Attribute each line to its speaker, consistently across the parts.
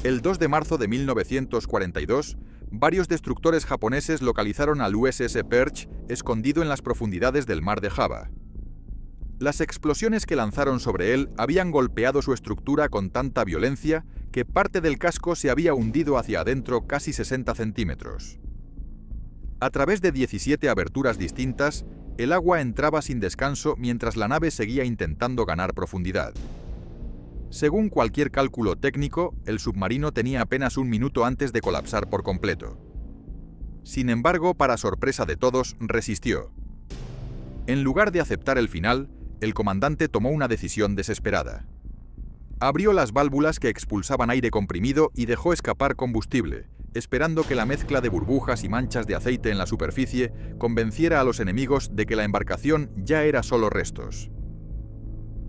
Speaker 1: El 2 de marzo de 1942, varios destructores japoneses localizaron al USS Perch escondido en las profundidades del mar de Java. Las explosiones que lanzaron sobre él habían golpeado su estructura con tanta violencia que parte del casco se había hundido hacia adentro casi 60 centímetros. A través de 17 aberturas distintas, el agua entraba sin descanso mientras la nave seguía intentando ganar profundidad. Según cualquier cálculo técnico, el submarino tenía apenas un minuto antes de colapsar por completo. Sin embargo, para sorpresa de todos, resistió. En lugar de aceptar el final, el comandante tomó una decisión desesperada. Abrió las válvulas que expulsaban aire comprimido y dejó escapar combustible, esperando que la mezcla de burbujas y manchas de aceite en la superficie convenciera a los enemigos de que la embarcación ya era solo restos.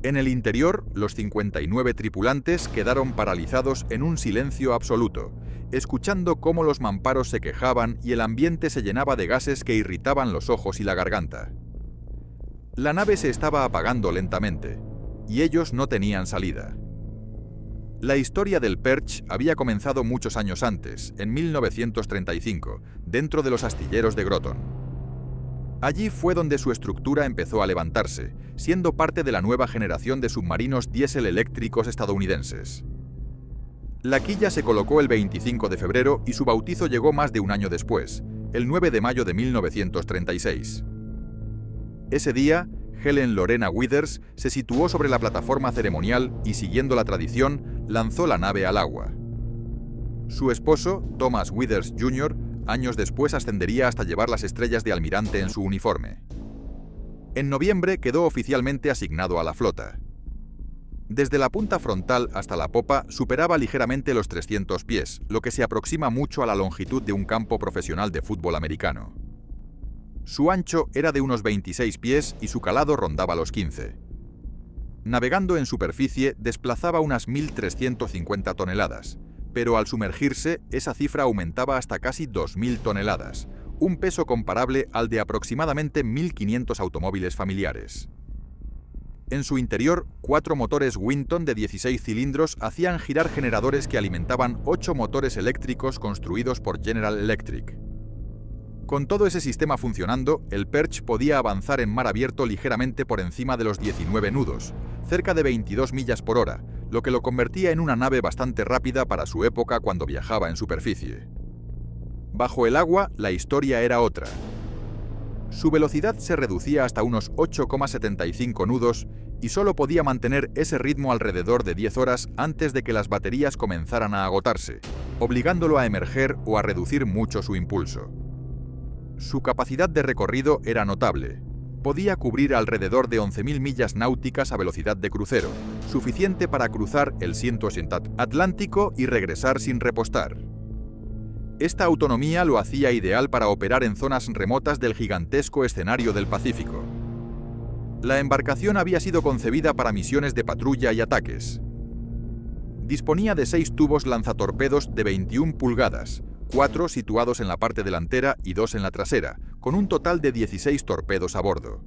Speaker 1: En el interior, los 59 tripulantes quedaron paralizados en un silencio absoluto, escuchando cómo los mamparos se quejaban y el ambiente se llenaba de gases que irritaban los ojos y la garganta. La nave se estaba apagando lentamente, y ellos no tenían salida. La historia del Perch había comenzado muchos años antes, en 1935, dentro de los astilleros de Groton. Allí fue donde su estructura empezó a levantarse, siendo parte de la nueva generación de submarinos diésel eléctricos estadounidenses. La quilla se colocó el 25 de febrero y su bautizo llegó más de un año después, el 9 de mayo de 1936. Ese día, Helen Lorena Withers se situó sobre la plataforma ceremonial y, siguiendo la tradición, lanzó la nave al agua. Su esposo, Thomas Withers Jr., años después ascendería hasta llevar las estrellas de almirante en su uniforme. En noviembre quedó oficialmente asignado a la flota. Desde la punta frontal hasta la popa superaba ligeramente los 300 pies, lo que se aproxima mucho a la longitud de un campo profesional de fútbol americano. Su ancho era de unos 26 pies y su calado rondaba los 15. Navegando en superficie desplazaba unas 1.350 toneladas, pero al sumergirse esa cifra aumentaba hasta casi 2.000 toneladas, un peso comparable al de aproximadamente 1.500 automóviles familiares. En su interior, 4 motores Winton de 16 cilindros hacían girar generadores que alimentaban 8 motores eléctricos construidos por General Electric. Con todo ese sistema funcionando, el Perch podía avanzar en mar abierto ligeramente por encima de los 19 nudos, cerca de 22 millas por hora, lo que lo convertía en una nave bastante rápida para su época cuando viajaba en superficie. Bajo el agua, la historia era otra. Su velocidad se reducía hasta unos 8,75 nudos y solo podía mantener ese ritmo alrededor de 10 horas antes de que las baterías comenzaran a agotarse, obligándolo a emerger o a reducir mucho su impulso. Su capacidad de recorrido era notable. Podía cubrir alrededor de 11.000 millas náuticas a velocidad de crucero, suficiente para cruzar el 180 Atlántico y regresar sin repostar. Esta autonomía lo hacía ideal para operar en zonas remotas del gigantesco escenario del Pacífico. La embarcación había sido concebida para misiones de patrulla y ataques. Disponía de 6 tubos lanzatorpedos de 21 pulgadas, 4 situados en la parte delantera y 2 en la trasera, con un total de 16 torpedos a bordo.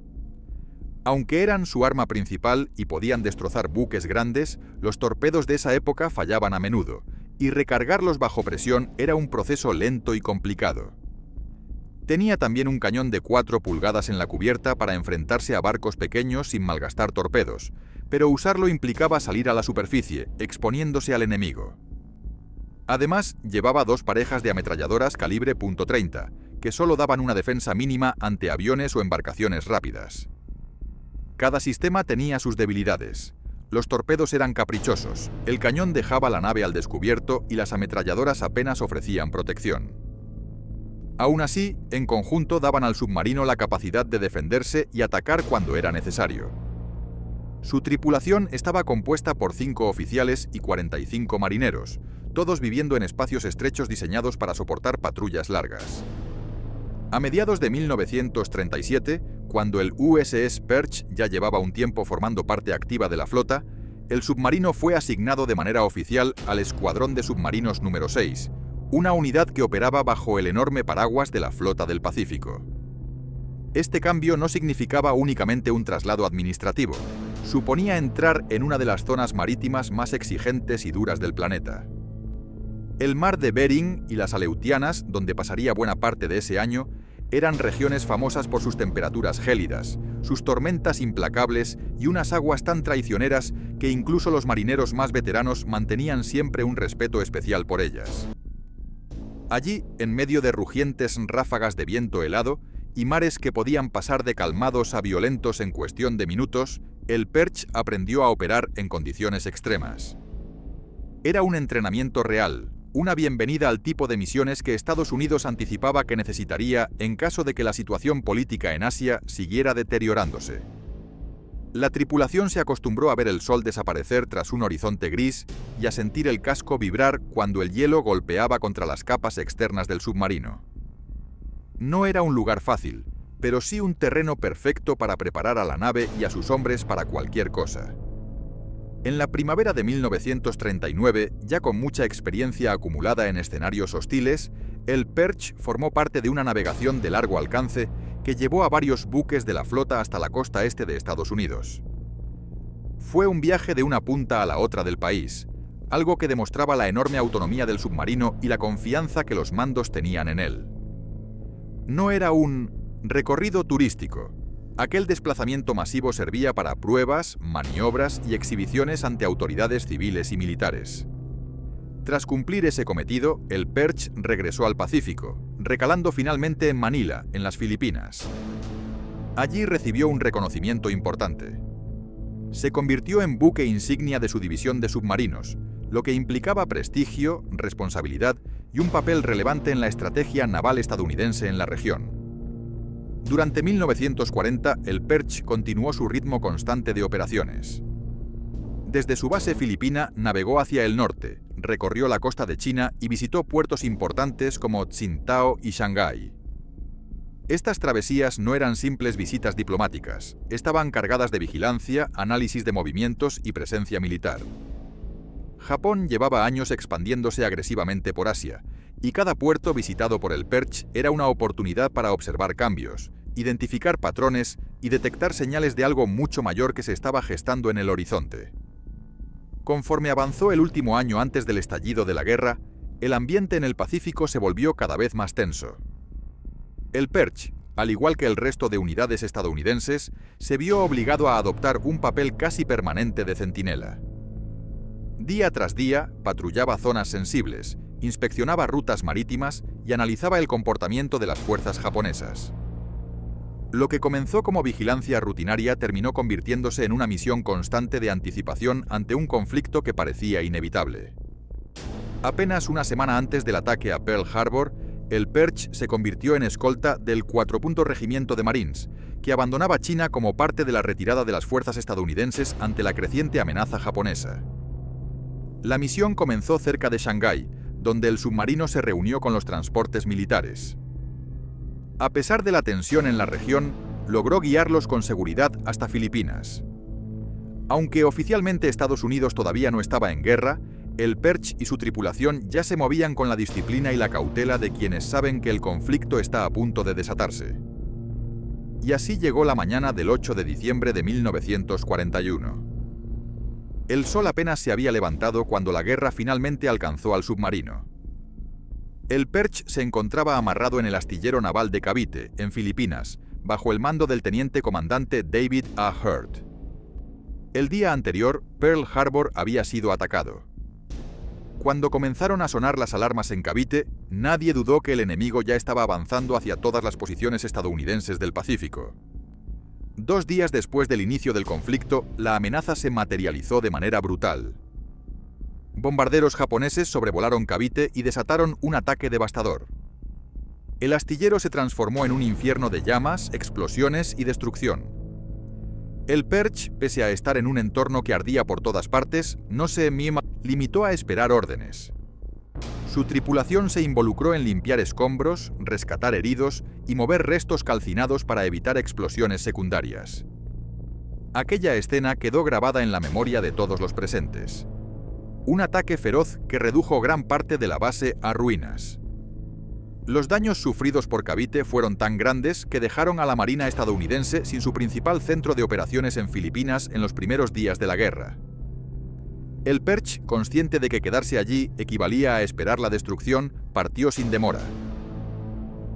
Speaker 1: Aunque eran su arma principal y podían destrozar buques grandes, los torpedos de esa época fallaban a menudo, y recargarlos bajo presión era un proceso lento y complicado. Tenía también un cañón de 4 pulgadas en la cubierta para enfrentarse a barcos pequeños sin malgastar torpedos, pero usarlo implicaba salir a la superficie, exponiéndose al enemigo. Además, llevaba 2 parejas de ametralladoras calibre .30, que solo daban una defensa mínima ante aviones o embarcaciones rápidas. Cada sistema tenía sus debilidades. Los torpedos eran caprichosos, el cañón dejaba la nave al descubierto y las ametralladoras apenas ofrecían protección. Aún así, en conjunto daban al submarino la capacidad de defenderse y atacar cuando era necesario. Su tripulación estaba compuesta por 5 oficiales y 45 marineros, todos viviendo en espacios estrechos diseñados para soportar patrullas largas. A mediados de 1937, cuando el USS Perch ya llevaba un tiempo formando parte activa de la flota, el submarino fue asignado de manera oficial al Escuadrón de Submarinos número 6, una unidad que operaba bajo el enorme paraguas de la Flota del Pacífico. Este cambio no significaba únicamente un traslado administrativo, suponía entrar en una de las zonas marítimas más exigentes y duras del planeta. El mar de Bering y las Aleutianas, donde pasaría buena parte de ese año, eran regiones famosas por sus temperaturas gélidas, sus tormentas implacables y unas aguas tan traicioneras que incluso los marineros más veteranos mantenían siempre un respeto especial por ellas. Allí, en medio de rugientes ráfagas de viento helado y mares que podían pasar de calmados a violentos en cuestión de minutos, el Perch aprendió a operar en condiciones extremas. Era un entrenamiento real, una bienvenida al tipo de misiones que Estados Unidos anticipaba que necesitaría en caso de que la situación política en Asia siguiera deteriorándose. La tripulación se acostumbró a ver el sol desaparecer tras un horizonte gris y a sentir el casco vibrar cuando el hielo golpeaba contra las capas externas del submarino. No era un lugar fácil, pero sí un terreno perfecto para preparar a la nave y a sus hombres para cualquier cosa. En la primavera de 1939, ya con mucha experiencia acumulada en escenarios hostiles, el Perch formó parte de una navegación de largo alcance que llevó a varios buques de la flota hasta la costa este de Estados Unidos. Fue un viaje de una punta a la otra del país, algo que demostraba la enorme autonomía del submarino y la confianza que los mandos tenían en él. No era un recorrido turístico. Aquel desplazamiento masivo servía para pruebas, maniobras y exhibiciones ante autoridades civiles y militares. Tras cumplir ese cometido, el Perch regresó al Pacífico, recalando finalmente en Manila, en las Filipinas. Allí recibió un reconocimiento importante. Se convirtió en buque insignia de su división de submarinos, lo que implicaba prestigio, responsabilidad y un papel relevante en la estrategia naval estadounidense en la región. Durante 1940, el Perch continuó su ritmo constante de operaciones. Desde su base filipina navegó hacia el norte, recorrió la costa de China y visitó puertos importantes como Tsingtao y Shanghái. Estas travesías no eran simples visitas diplomáticas, estaban cargadas de vigilancia, análisis de movimientos y presencia militar. Japón llevaba años expandiéndose agresivamente por Asia, y cada puerto visitado por el Perch era una oportunidad para observar cambios, identificar patrones y detectar señales de algo mucho mayor que se estaba gestando en el horizonte. Conforme avanzó el último año antes del estallido de la guerra, el ambiente en el Pacífico se volvió cada vez más tenso. El Perch, al igual que el resto de unidades estadounidenses, se vio obligado a adoptar un papel casi permanente de centinela. Día tras día, patrullaba zonas sensibles, inspeccionaba rutas marítimas y analizaba el comportamiento de las fuerzas japonesas. Lo que comenzó como vigilancia rutinaria terminó convirtiéndose en una misión constante de anticipación ante un conflicto que parecía inevitable. Apenas una semana antes del ataque a Pearl Harbor, el Perch se convirtió en escolta del 4º Regimiento de Marines, que abandonaba China como parte de la retirada de las fuerzas estadounidenses ante la creciente amenaza japonesa. La misión comenzó cerca de Shanghái, donde el submarino se reunió con los transportes militares. A pesar de la tensión en la región, logró guiarlos con seguridad hasta Filipinas. Aunque oficialmente Estados Unidos todavía no estaba en guerra, el Perch y su tripulación ya se movían con la disciplina y la cautela de quienes saben que el conflicto está a punto de desatarse. Y así llegó la mañana del 8 de diciembre de 1941. El sol apenas se había levantado cuando la guerra finalmente alcanzó al submarino. El Perch se encontraba amarrado en el astillero naval de Cavite, en Filipinas, bajo el mando del teniente comandante David A. Hurt. El día anterior, Pearl Harbor había sido atacado. Cuando comenzaron a sonar las alarmas en Cavite, nadie dudó que el enemigo ya estaba avanzando hacia todas las posiciones estadounidenses del Pacífico. 2 días después del inicio del conflicto, la amenaza se materializó de manera brutal. Bombarderos japoneses sobrevolaron Cavite y desataron un ataque devastador. El astillero se transformó en un infierno de llamas, explosiones y destrucción. El Perch, pese a estar en un entorno que ardía por todas partes, no se limitó a esperar órdenes. Su tripulación se involucró en limpiar escombros, rescatar heridos y mover restos calcinados para evitar explosiones secundarias. Aquella escena quedó grabada en la memoria de todos los presentes. Un ataque feroz que redujo gran parte de la base a ruinas. Los daños sufridos por Cavite fueron tan grandes que dejaron a la Marina estadounidense sin su principal centro de operaciones en Filipinas en los primeros días de la guerra. El Perch, consciente de que quedarse allí equivalía a esperar la destrucción, partió sin demora.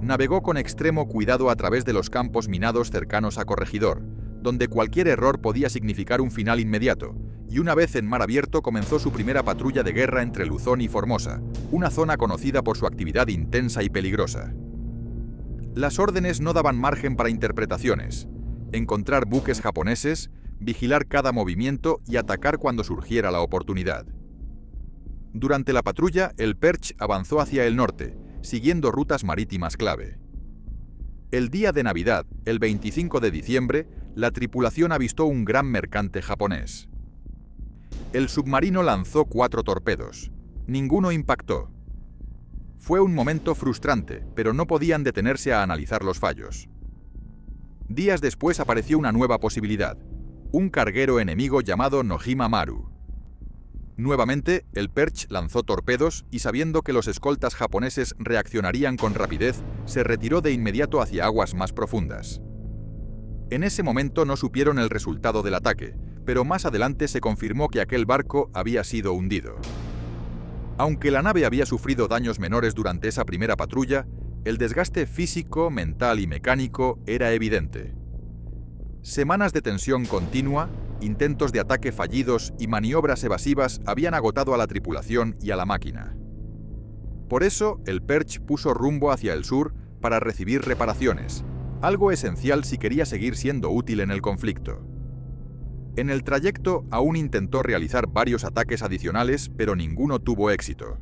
Speaker 1: Navegó con extremo cuidado a través de los campos minados cercanos a Corregidor, donde cualquier error podía significar un final inmediato, y una vez en mar abierto comenzó su primera patrulla de guerra entre Luzón y Formosa, una zona conocida por su actividad intensa y peligrosa. Las órdenes no daban margen para interpretaciones: encontrar buques japoneses, vigilar cada movimiento y atacar cuando surgiera la oportunidad. Durante la patrulla, el Perch avanzó hacia el norte, siguiendo rutas marítimas clave. El día de Navidad, el 25 de diciembre, la tripulación avistó un gran mercante japonés. El submarino lanzó 4 torpedos. Ninguno impactó. Fue un momento frustrante, pero no podían detenerse a analizar los fallos. Días después apareció una nueva posibilidad: un carguero enemigo llamado Nojima Maru. Nuevamente, el Perch lanzó torpedos y, sabiendo que los escoltas japoneses reaccionarían con rapidez, se retiró de inmediato hacia aguas más profundas. En ese momento no supieron el resultado del ataque, pero más adelante se confirmó que aquel barco había sido hundido. Aunque la nave había sufrido daños menores durante esa primera patrulla, el desgaste físico, mental y mecánico era evidente. Semanas de tensión continua, intentos de ataque fallidos y maniobras evasivas habían agotado a la tripulación y a la máquina. Por eso, el Perch puso rumbo hacia el sur para recibir reparaciones, algo esencial si quería seguir siendo útil en el conflicto. En el trayecto aún intentó realizar varios ataques adicionales, pero ninguno tuvo éxito.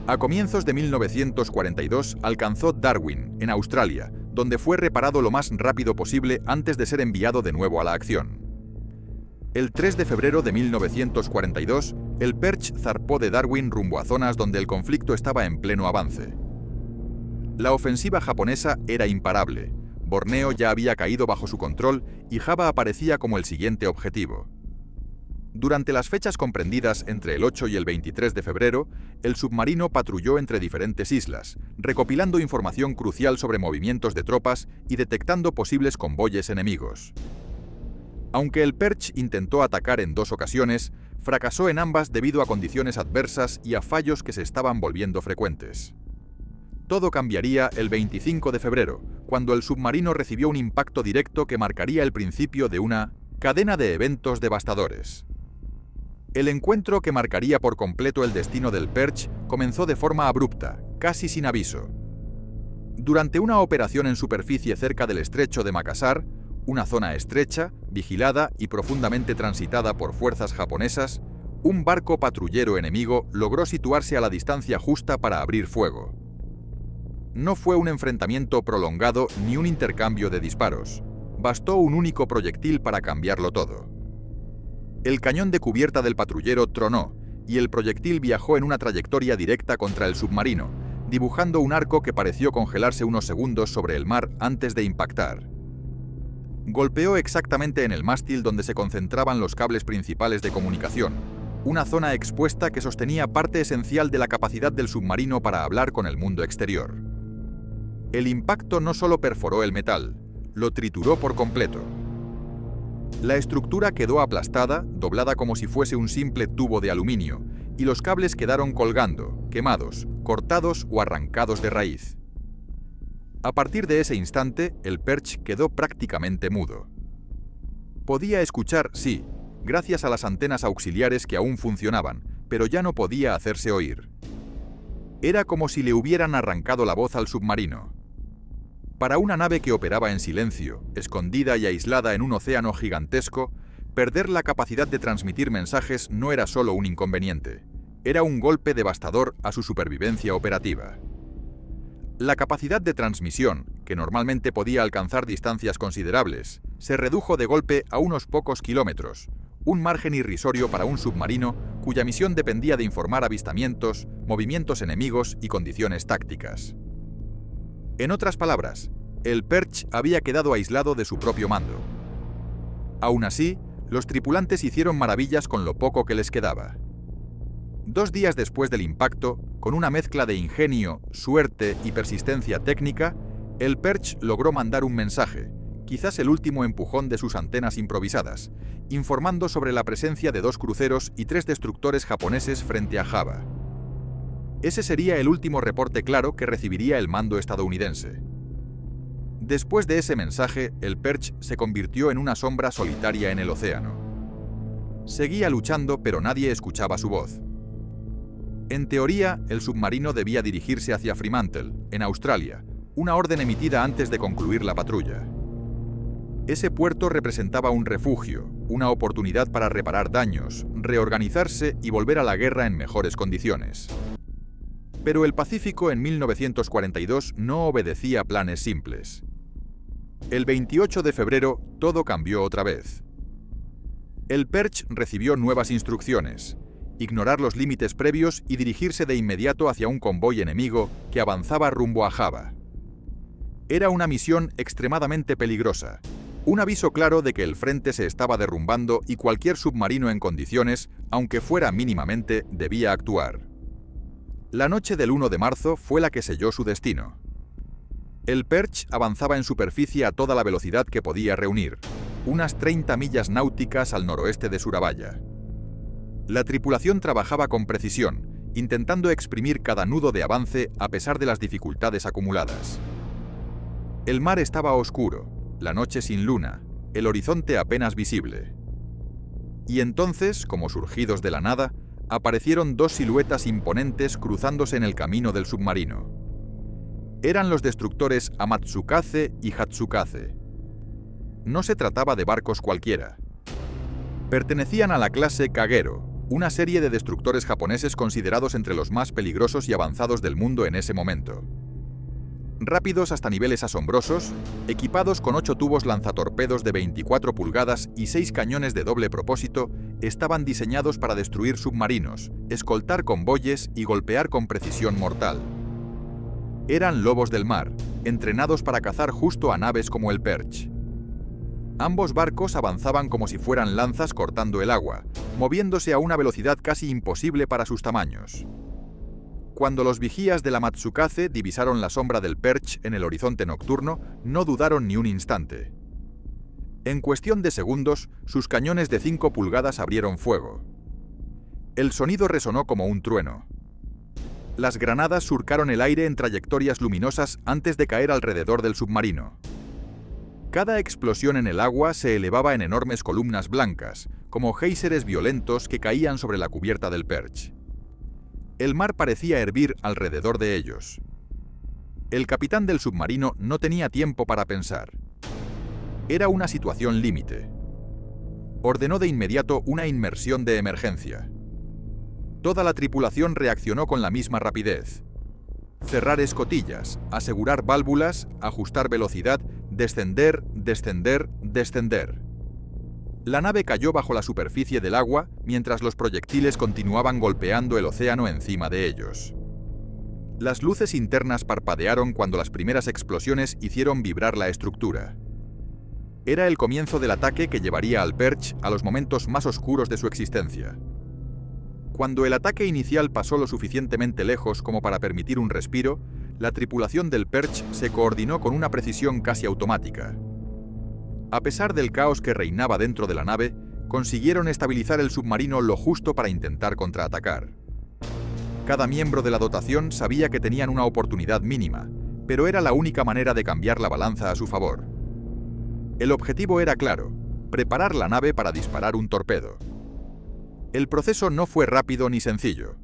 Speaker 1: A comienzos de 1942 alcanzó Darwin, en Australia, donde fue reparado lo más rápido posible antes de ser enviado de nuevo a la acción. El 3 de febrero de 1942, el Perch zarpó de Darwin rumbo a zonas donde el conflicto estaba en pleno avance. La ofensiva japonesa era imparable. Borneo ya había caído bajo su control y Java aparecía como el siguiente objetivo. Durante las fechas comprendidas entre el 8 y el 23 de febrero, el submarino patrulló entre diferentes islas, recopilando información crucial sobre movimientos de tropas y detectando posibles convoyes enemigos. Aunque el Perch intentó atacar en 2 ocasiones, fracasó en ambas debido a condiciones adversas y a fallos que se estaban volviendo frecuentes. Todo cambiaría el 25 de febrero, cuando el submarino recibió un impacto directo que marcaría el principio de una cadena de eventos devastadores. El encuentro, que marcaría por completo el destino del Perch, comenzó de forma abrupta, casi sin aviso. Durante una operación en superficie cerca del estrecho de Makassar, una zona estrecha, vigilada y profundamente transitada por fuerzas japonesas, un barco patrullero enemigo logró situarse a la distancia justa para abrir fuego. No fue un enfrentamiento prolongado ni un intercambio de disparos. Bastó un único proyectil para cambiarlo todo. El cañón de cubierta del patrullero tronó, y el proyectil viajó en una trayectoria directa contra el submarino, dibujando un arco que pareció congelarse unos segundos sobre el mar antes de impactar. Golpeó exactamente en el mástil donde se concentraban los cables principales de comunicación, una zona expuesta que sostenía parte esencial de la capacidad del submarino para hablar con el mundo exterior. El impacto no solo perforó el metal, lo trituró por completo. La estructura quedó aplastada, doblada como si fuese un simple tubo de aluminio, y los cables quedaron colgando, quemados, cortados o arrancados de raíz. A partir de ese instante, el Perch quedó prácticamente mudo. Podía escuchar, sí, gracias a las antenas auxiliares que aún funcionaban, pero ya no podía hacerse oír. Era como si le hubieran arrancado la voz al submarino. Para una nave que operaba en silencio, escondida y aislada en un océano gigantesco, perder la capacidad de transmitir mensajes no era solo un inconveniente, era un golpe devastador a su supervivencia operativa. La capacidad de transmisión, que normalmente podía alcanzar distancias considerables, se redujo de golpe a unos pocos kilómetros, un margen irrisorio para un submarino cuya misión dependía de informar avistamientos, movimientos enemigos y condiciones tácticas. En otras palabras, el Perch había quedado aislado de su propio mando. Aún así, los tripulantes hicieron maravillas con lo poco que les quedaba. 2 días después del impacto, con una mezcla de ingenio, suerte y persistencia técnica, el Perch logró mandar un mensaje, quizás el último empujón de sus antenas improvisadas, informando sobre la presencia de 2 cruceros y 3 destructores japoneses frente a Java. Ese sería el último reporte claro que recibiría el mando estadounidense. Después de ese mensaje, el Perch se convirtió en una sombra solitaria en el océano. Seguía luchando, pero nadie escuchaba su voz. En teoría, el submarino debía dirigirse hacia Fremantle, en Australia, una orden emitida antes de concluir la patrulla. Ese puerto representaba un refugio, una oportunidad para reparar daños, reorganizarse y volver a la guerra en mejores condiciones. Pero el Pacífico en 1942 no obedecía planes simples. El 28 de febrero, todo cambió otra vez. El Perch recibió nuevas instrucciones: ignorar los límites previos y dirigirse de inmediato hacia un convoy enemigo que avanzaba rumbo a Java. Era una misión extremadamente peligrosa, un aviso claro de que el frente se estaba derrumbando y cualquier submarino en condiciones, aunque fuera mínimamente, debía actuar. La noche del 1 de marzo fue la que selló su destino. El Perch avanzaba en superficie a toda la velocidad que podía reunir, unas 30 millas náuticas al noroeste de Surabaya. La tripulación trabajaba con precisión, intentando exprimir cada nudo de avance a pesar de las dificultades acumuladas. El mar estaba oscuro, la noche sin luna, el horizonte apenas visible. Y entonces, como surgidos de la nada, aparecieron 2 siluetas imponentes cruzándose en el camino del submarino. Eran los destructores Amatsukaze y Hatsukaze. No se trataba de barcos cualquiera. Pertenecían a la clase Kagero, una serie de destructores japoneses considerados entre los más peligrosos y avanzados del mundo en ese momento. Rápidos hasta niveles asombrosos, equipados con 8 tubos lanzatorpedos de 24 pulgadas y 6 cañones de doble propósito, estaban diseñados para destruir submarinos, escoltar convoyes y golpear con precisión mortal. Eran lobos del mar, entrenados para cazar justo a naves como el Perch. Ambos barcos avanzaban como si fueran lanzas cortando el agua, moviéndose a una velocidad casi imposible para sus tamaños. Cuando los vigías de la Matsukaze divisaron la sombra del Perch en el horizonte nocturno, no dudaron ni un instante. En cuestión de segundos, sus cañones de 5 pulgadas abrieron fuego. El sonido resonó como un trueno. Las granadas surcaron el aire en trayectorias luminosas antes de caer alrededor del submarino. Cada explosión en el agua se elevaba en enormes columnas blancas, como géiseres violentos que caían sobre la cubierta del Perch. El mar parecía hervir alrededor de ellos. El capitán del submarino no tenía tiempo para pensar. Era una situación límite. Ordenó de inmediato una inmersión de emergencia. Toda la tripulación reaccionó con la misma rapidez. Cerrar escotillas, asegurar válvulas, ajustar velocidad, descender, descender, descender. La nave cayó bajo la superficie del agua mientras los proyectiles continuaban golpeando el océano encima de ellos. Las luces internas parpadearon cuando las primeras explosiones hicieron vibrar la estructura. Era el comienzo del ataque que llevaría al Perch a los momentos más oscuros de su existencia. Cuando el ataque inicial pasó lo suficientemente lejos como para permitir un respiro, la tripulación del Perch se coordinó con una precisión casi automática. A pesar del caos que reinaba dentro de la nave, consiguieron estabilizar el submarino lo justo para intentar contraatacar. Cada miembro de la dotación sabía que tenían una oportunidad mínima, pero era la única manera de cambiar la balanza a su favor. El objetivo era claro: preparar la nave para disparar un torpedo. El proceso no fue rápido ni sencillo.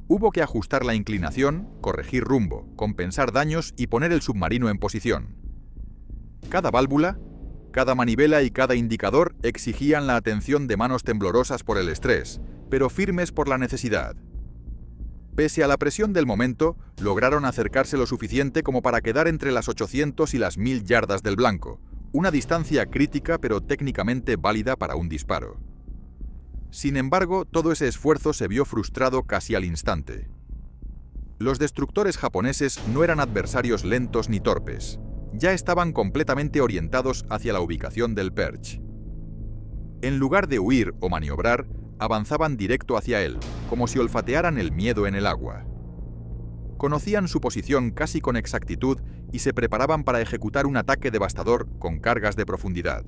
Speaker 1: Hubo que ajustar la inclinación, corregir rumbo, compensar daños y poner el submarino en posición. Cada válvula, cada manivela y cada indicador exigían la atención de manos temblorosas por el estrés, pero firmes por la necesidad. Pese a la presión del momento, lograron acercarse lo suficiente como para quedar entre las 800 y las 1000 yardas del blanco, una distancia crítica pero técnicamente válida para un disparo. Sin embargo, todo ese esfuerzo se vio frustrado casi al instante. Los destructores japoneses no eran adversarios lentos ni torpes. Ya estaban completamente orientados hacia la ubicación del Perch. En lugar de huir o maniobrar, avanzaban directo hacia él, como si olfatearan el miedo en el agua. Conocían su posición casi con exactitud y se preparaban para ejecutar un ataque devastador con cargas de profundidad.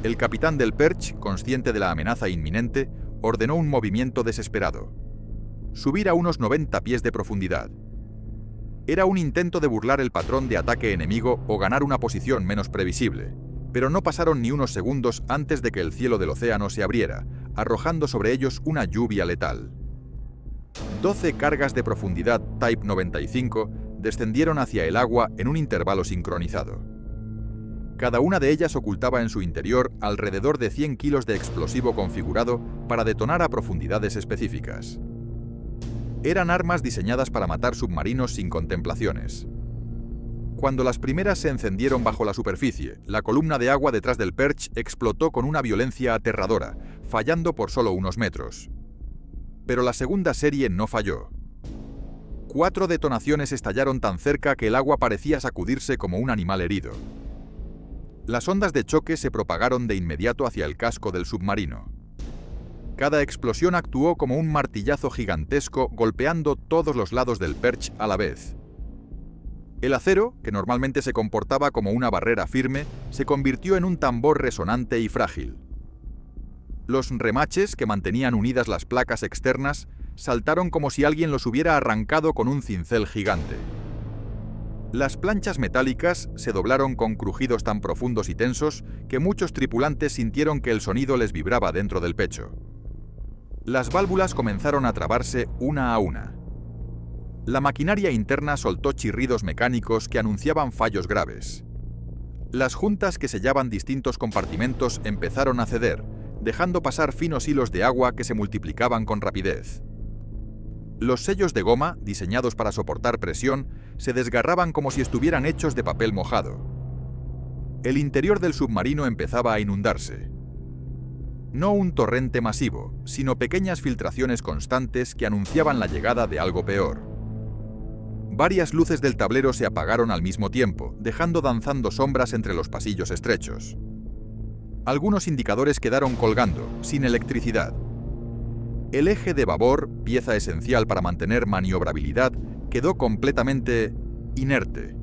Speaker 1: El capitán del Perch, consciente de la amenaza inminente, ordenó un movimiento desesperado: subir a unos 90 pies de profundidad. Era un intento de burlar el patrón de ataque enemigo o ganar una posición menos previsible, pero no pasaron ni unos segundos antes de que el cielo del océano se abriera, arrojando sobre ellos una lluvia letal. 12 cargas de profundidad Type 95 descendieron hacia el agua en un intervalo sincronizado. Cada una de ellas ocultaba en su interior alrededor de 100 kilos de explosivo configurado para detonar a profundidades específicas. Eran armas diseñadas para matar submarinos sin contemplaciones. Cuando las primeras se encendieron bajo la superficie, la columna de agua detrás del Perch explotó con una violencia aterradora, fallando por solo unos metros. Pero la segunda serie no falló. 4 detonaciones estallaron tan cerca que el agua parecía sacudirse como un animal herido. Las ondas de choque se propagaron de inmediato hacia el casco del submarino. Cada explosión actuó como un martillazo gigantesco golpeando todos los lados del Perch a la vez. El acero, que normalmente se comportaba como una barrera firme, se convirtió en un tambor resonante y frágil. Los remaches, que mantenían unidas las placas externas, saltaron como si alguien los hubiera arrancado con un cincel gigante. Las planchas metálicas se doblaron con crujidos tan profundos y tensos que muchos tripulantes sintieron que el sonido les vibraba dentro del pecho. Las válvulas comenzaron a trabarse una a una. La maquinaria interna soltó chirridos mecánicos que anunciaban fallos graves. Las juntas que sellaban distintos compartimentos empezaron a ceder, dejando pasar finos hilos de agua que se multiplicaban con rapidez. Los sellos de goma, diseñados para soportar presión, se desgarraban como si estuvieran hechos de papel mojado. El interior del submarino empezaba a inundarse. No un torrente masivo, sino pequeñas filtraciones constantes que anunciaban la llegada de algo peor. Varias luces del tablero se apagaron al mismo tiempo, dejando danzando sombras entre los pasillos estrechos. Algunos indicadores quedaron colgando, sin electricidad. El eje de babor, pieza esencial para mantener maniobrabilidad, quedó completamente inerte.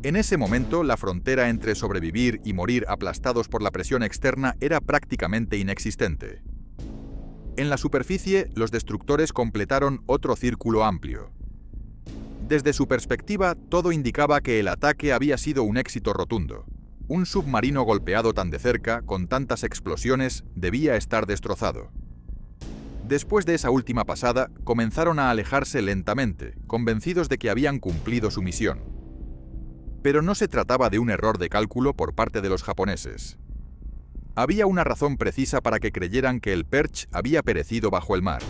Speaker 1: En ese momento, la frontera entre sobrevivir y morir aplastados por la presión externa era prácticamente inexistente. En la superficie, los destructores completaron otro círculo amplio. Desde su perspectiva, todo indicaba que el ataque había sido un éxito rotundo. Un submarino golpeado tan de cerca, con tantas explosiones, debía estar destrozado. Después de esa última pasada, comenzaron a alejarse lentamente, convencidos de que habían cumplido su misión. Pero no se trataba de un error de cálculo por parte de los japoneses. Había una razón precisa para que creyeran que el Perch había perecido bajo el mar.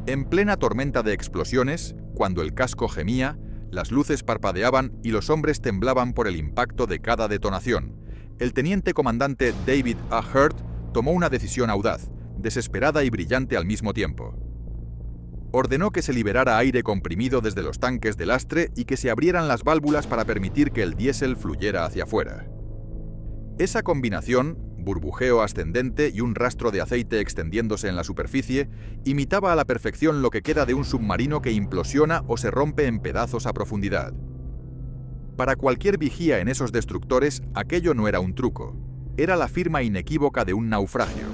Speaker 1: En plena tormenta de explosiones, cuando el casco gemía, las luces parpadeaban y los hombres temblaban por el impacto de cada detonación, el teniente comandante David A. Hurt tomó una decisión audaz, desesperada y brillante al mismo tiempo. Ordenó que se liberara aire comprimido desde los tanques de lastre y que se abrieran las válvulas para permitir que el diésel fluyera hacia afuera. Esa combinación, burbujeo ascendente y un rastro de aceite extendiéndose en la superficie, imitaba a la perfección lo que queda de un submarino que implosiona o se rompe en pedazos a profundidad. Para cualquier vigía en esos destructores, aquello no era un truco, era la firma inequívoca de un naufragio.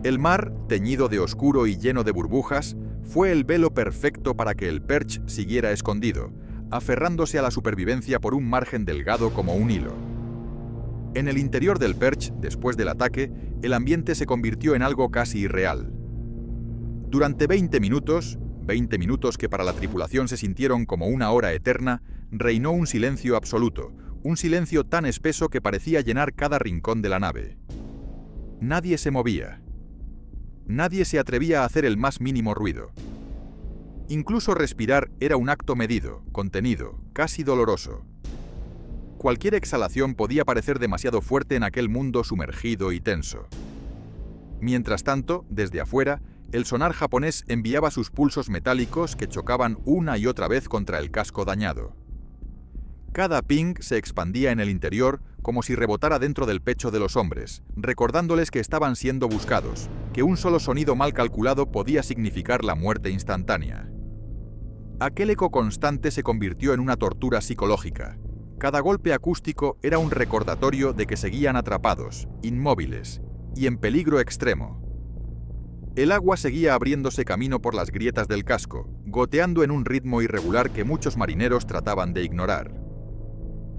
Speaker 1: El mar, teñido de oscuro y lleno de burbujas, fue el velo perfecto para que el Perch siguiera escondido, aferrándose a la supervivencia por un margen delgado como un hilo. En el interior del Perch, después del ataque, el ambiente se convirtió en algo casi irreal. Durante 20 minutos que para la tripulación se sintieron como una hora eterna, reinó un silencio absoluto, un silencio tan espeso que parecía llenar cada rincón de la nave. Nadie se movía. Nadie se atrevía a hacer el más mínimo ruido. Incluso respirar era un acto medido, contenido, casi doloroso. Cualquier exhalación podía parecer demasiado fuerte en aquel mundo sumergido y tenso. Mientras tanto, desde afuera, el sonar japonés enviaba sus pulsos metálicos que chocaban una y otra vez contra el casco dañado. Cada ping se expandía en el interior como si rebotara dentro del pecho de los hombres, recordándoles que estaban siendo buscados, que un solo sonido mal calculado podía significar la muerte instantánea. Aquel eco constante se convirtió en una tortura psicológica. Cada golpe acústico era un recordatorio de que seguían atrapados, inmóviles y en peligro extremo. El agua seguía abriéndose camino por las grietas del casco, goteando en un ritmo irregular que muchos marineros trataban de ignorar.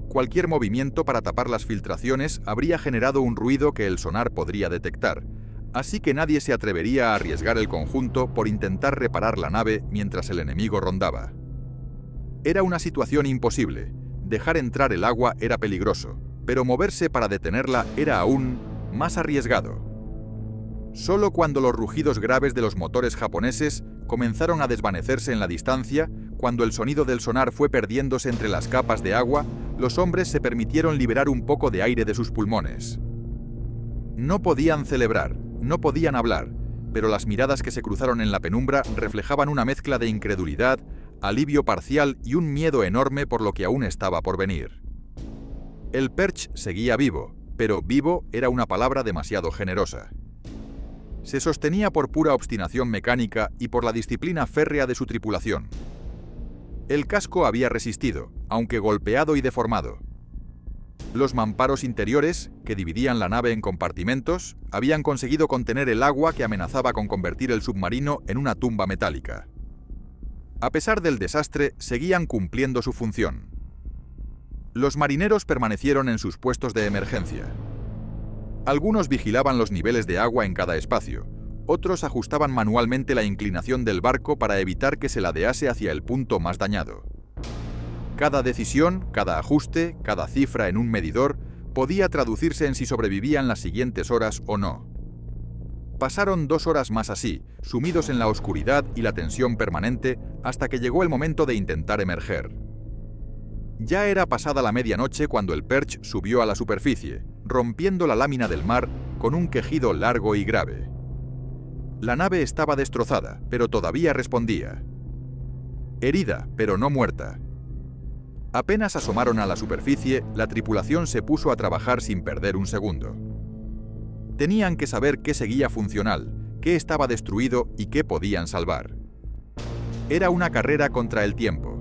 Speaker 1: Cualquier movimiento para tapar las filtraciones habría generado un ruido que el sonar podría detectar, así que nadie se atrevería a arriesgar el conjunto por intentar reparar la nave mientras el enemigo rondaba. Era una situación imposible. Dejar entrar el agua era peligroso, pero moverse para detenerla era aún más arriesgado. Solo cuando los rugidos graves de los motores japoneses comenzaron a desvanecerse en la distancia, cuando el sonido del sonar fue perdiéndose entre las capas de agua, los hombres se permitieron liberar un poco de aire de sus pulmones. No podían celebrar, no podían hablar, pero las miradas que se cruzaron en la penumbra reflejaban una mezcla de incredulidad, alivio parcial y un miedo enorme por lo que aún estaba por venir. El Perch seguía vivo, pero vivo era una palabra demasiado generosa. Se sostenía por pura obstinación mecánica y por la disciplina férrea de su tripulación. El casco había resistido, aunque golpeado y deformado. Los mamparos interiores, que dividían la nave en compartimentos, habían conseguido contener el agua que amenazaba con convertir el submarino en una tumba metálica. A pesar del desastre, seguían cumpliendo su función. Los marineros permanecieron en sus puestos de emergencia. Algunos vigilaban los niveles de agua en cada espacio, otros ajustaban manualmente la inclinación del barco para evitar que se ladease hacia el punto más dañado. Cada decisión, cada ajuste, cada cifra en un medidor podía traducirse en si sobrevivían las siguientes horas o no. Pasaron 2 horas más así, sumidos en la oscuridad y la tensión permanente, hasta que llegó el momento de intentar emerger. Ya era pasada la medianoche cuando el Perch subió a la superficie, rompiendo la lámina del mar con un quejido largo y grave. La nave estaba destrozada, pero todavía respondía. Herida, pero no muerta. Apenas asomaron a la superficie, la tripulación se puso a trabajar sin perder un segundo. Tenían que saber qué seguía funcional, qué estaba destruido y qué podían salvar. Era una carrera contra el tiempo.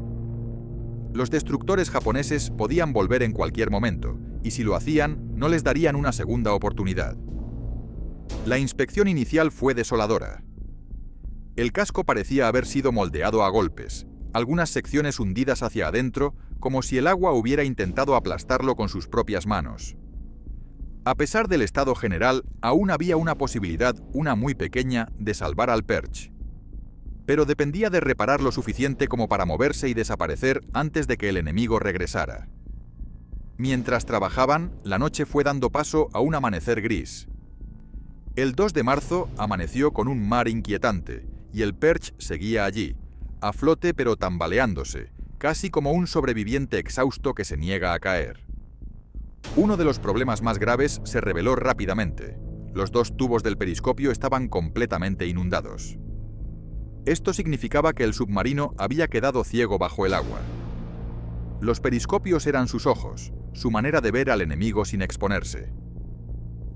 Speaker 1: Los destructores japoneses podían volver en cualquier momento, y si lo hacían, no les darían una segunda oportunidad. La inspección inicial fue desoladora. El casco parecía haber sido moldeado a golpes, algunas secciones hundidas hacia adentro, como si el agua hubiera intentado aplastarlo con sus propias manos. A pesar del estado general, aún había una posibilidad, una muy pequeña, de salvar al Perch. Pero dependía de reparar lo suficiente como para moverse y desaparecer antes de que el enemigo regresara. Mientras trabajaban, la noche fue dando paso a un amanecer gris. El 2 de marzo amaneció con un mar inquietante, y el Perch seguía allí, a flote pero tambaleándose, casi como un sobreviviente exhausto que se niega a caer. Uno de los problemas más graves se reveló rápidamente. Los 2 tubos del periscopio estaban completamente inundados. Esto significaba que el submarino había quedado ciego bajo el agua. Los periscopios eran sus ojos, su manera de ver al enemigo sin exponerse.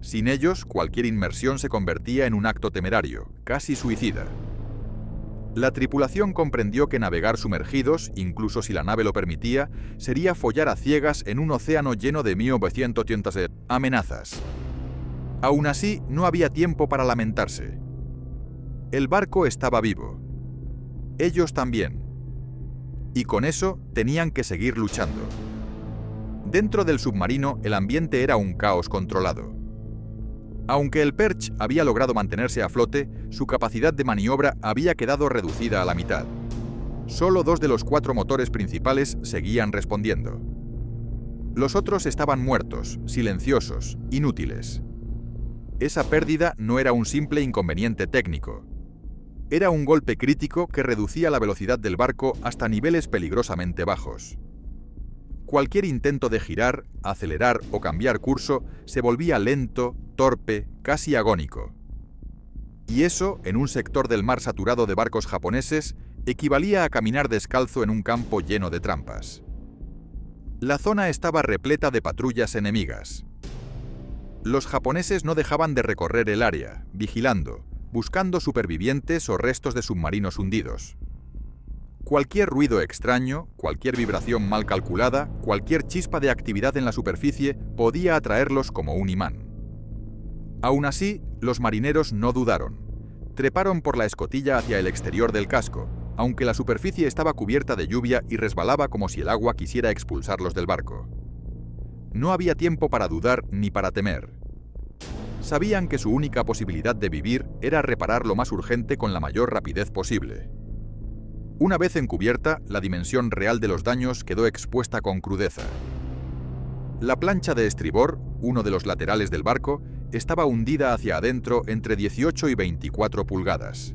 Speaker 1: Sin ellos, cualquier inmersión se convertía en un acto temerario, casi suicida. La tripulación comprendió que navegar sumergidos, incluso si la nave lo permitía, sería follar a ciegas en un océano lleno de 1980 amenazas. Aún así, no había tiempo para lamentarse. El barco estaba vivo. Ellos también. Y con eso tenían que seguir luchando. Dentro del submarino, el ambiente era un caos controlado. Aunque el Perch había logrado mantenerse a flote, su capacidad de maniobra había quedado reducida a la mitad. Solo 2 de los 4 motores principales seguían respondiendo. Los otros estaban muertos, silenciosos, inútiles. Esa pérdida no era un simple inconveniente técnico. Era un golpe crítico que reducía la velocidad del barco hasta niveles peligrosamente bajos. Cualquier intento de girar, acelerar o cambiar curso se volvía lento, torpe, casi agónico. Y eso, en un sector del mar saturado de barcos japoneses, equivalía a caminar descalzo en un campo lleno de trampas. La zona estaba repleta de patrullas enemigas. Los japoneses no dejaban de recorrer el área, vigilando, buscando supervivientes o restos de submarinos hundidos. Cualquier ruido extraño, cualquier vibración mal calculada, cualquier chispa de actividad en la superficie podía atraerlos como un imán. Aún así, los marineros no dudaron. Treparon por la escotilla hacia el exterior del casco, aunque la superficie estaba cubierta de lluvia y resbalaba como si el agua quisiera expulsarlos del barco. No había tiempo para dudar ni para temer. Sabían que su única posibilidad de vivir era reparar lo más urgente con la mayor rapidez posible. Una vez en cubierta, la dimensión real de los daños quedó expuesta con crudeza. La plancha de estribor, uno de los laterales del barco, estaba hundida hacia adentro entre 18 y 24 pulgadas.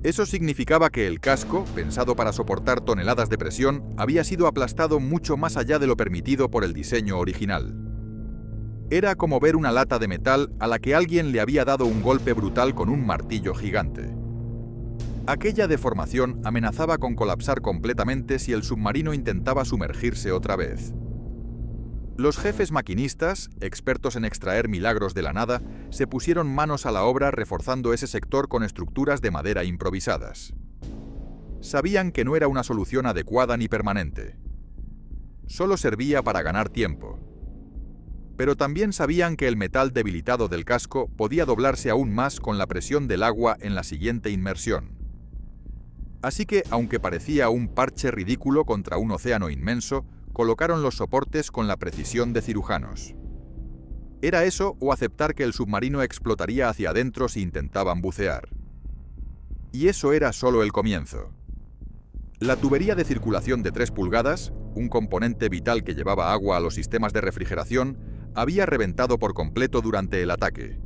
Speaker 1: Eso significaba que el casco, pensado para soportar toneladas de presión, había sido aplastado mucho más allá de lo permitido por el diseño original. Era como ver una lata de metal a la que alguien le había dado un golpe brutal con un martillo gigante. Aquella deformación amenazaba con colapsar completamente si el submarino intentaba sumergirse otra vez. Los jefes maquinistas, expertos en extraer milagros de la nada, se pusieron manos a la obra reforzando ese sector con estructuras de madera improvisadas. Sabían que no era una solución adecuada ni permanente. Solo servía para ganar tiempo. Pero también sabían que el metal debilitado del casco podía doblarse aún más con la presión del agua en la siguiente inmersión. Así que, aunque parecía un parche ridículo contra un océano inmenso, colocaron los soportes con la precisión de cirujanos. Era eso o aceptar que el submarino explotaría hacia adentro si intentaban bucear. Y eso era solo el comienzo. La tubería de circulación de 3 pulgadas, un componente vital que llevaba agua a los sistemas de refrigeración, había reventado por completo durante el ataque.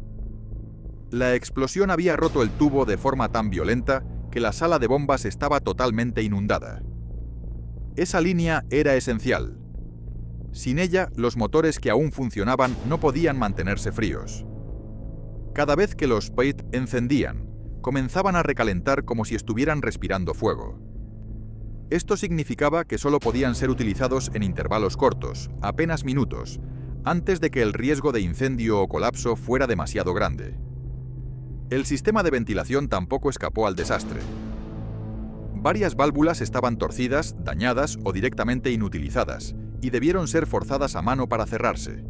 Speaker 1: La explosión había roto el tubo de forma tan violenta que la sala de bombas estaba totalmente inundada. Esa línea era esencial. Sin ella, los motores que aún funcionaban no podían mantenerse fríos. Cada vez que los PAIT encendían, comenzaban a recalentar como si estuvieran respirando fuego. Esto significaba que solo podían ser utilizados en intervalos cortos, apenas minutos, antes de que el riesgo de incendio o colapso fuera demasiado grande. El sistema de ventilación tampoco escapó al desastre. Varias válvulas estaban torcidas, dañadas o directamente inutilizadas, y debieron ser forzadas a mano para cerrarse.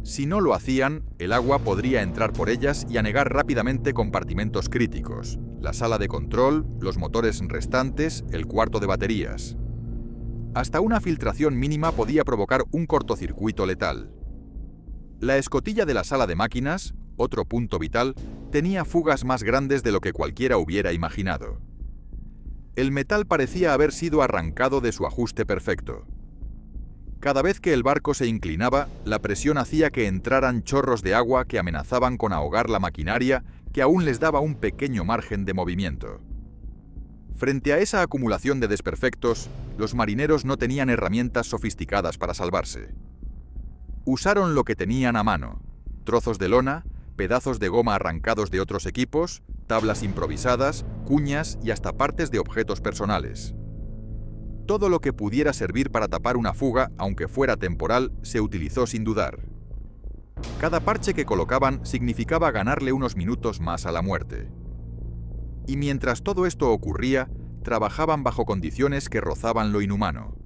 Speaker 1: Si no lo hacían, el agua podría entrar por ellas y anegar rápidamente compartimentos críticos, la sala de control, los motores restantes, el cuarto de baterías. Hasta una filtración mínima podía provocar un cortocircuito letal. La escotilla de la sala de máquinas, otro punto vital, tenía fugas más grandes de lo que cualquiera hubiera imaginado. El metal parecía haber sido arrancado de su ajuste perfecto. Cada vez que el barco se inclinaba, la presión hacía que entraran chorros de agua que amenazaban con ahogar la maquinaria, que aún les daba un pequeño margen de movimiento. Frente a esa acumulación de desperfectos, los marineros no tenían herramientas sofisticadas para salvarse. Usaron lo que tenían a mano: trozos de lona, pedazos de goma arrancados de otros equipos, tablas improvisadas, cuñas y hasta partes de objetos personales. Todo lo que pudiera servir para tapar una fuga, aunque fuera temporal, se utilizó sin dudar. Cada parche que colocaban significaba ganarle unos minutos más a la muerte. Y mientras todo esto ocurría, trabajaban bajo condiciones que rozaban lo inhumano.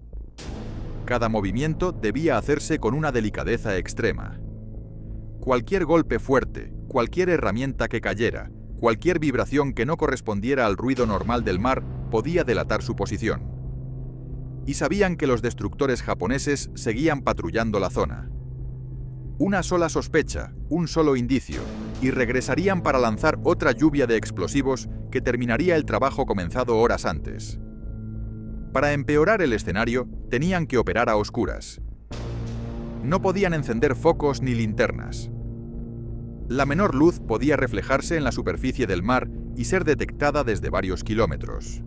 Speaker 1: Cada movimiento debía hacerse con una delicadeza extrema. Cualquier golpe fuerte, cualquier herramienta que cayera, cualquier vibración que no correspondiera al ruido normal del mar podía delatar su posición. Y sabían que los destructores japoneses seguían patrullando la zona. Una sola sospecha, un solo indicio, y regresarían para lanzar otra lluvia de explosivos que terminaría el trabajo comenzado horas antes. Para empeorar el escenario, tenían que operar a oscuras. No podían encender focos ni linternas. La menor luz podía reflejarse en la superficie del mar y ser detectada desde varios kilómetros.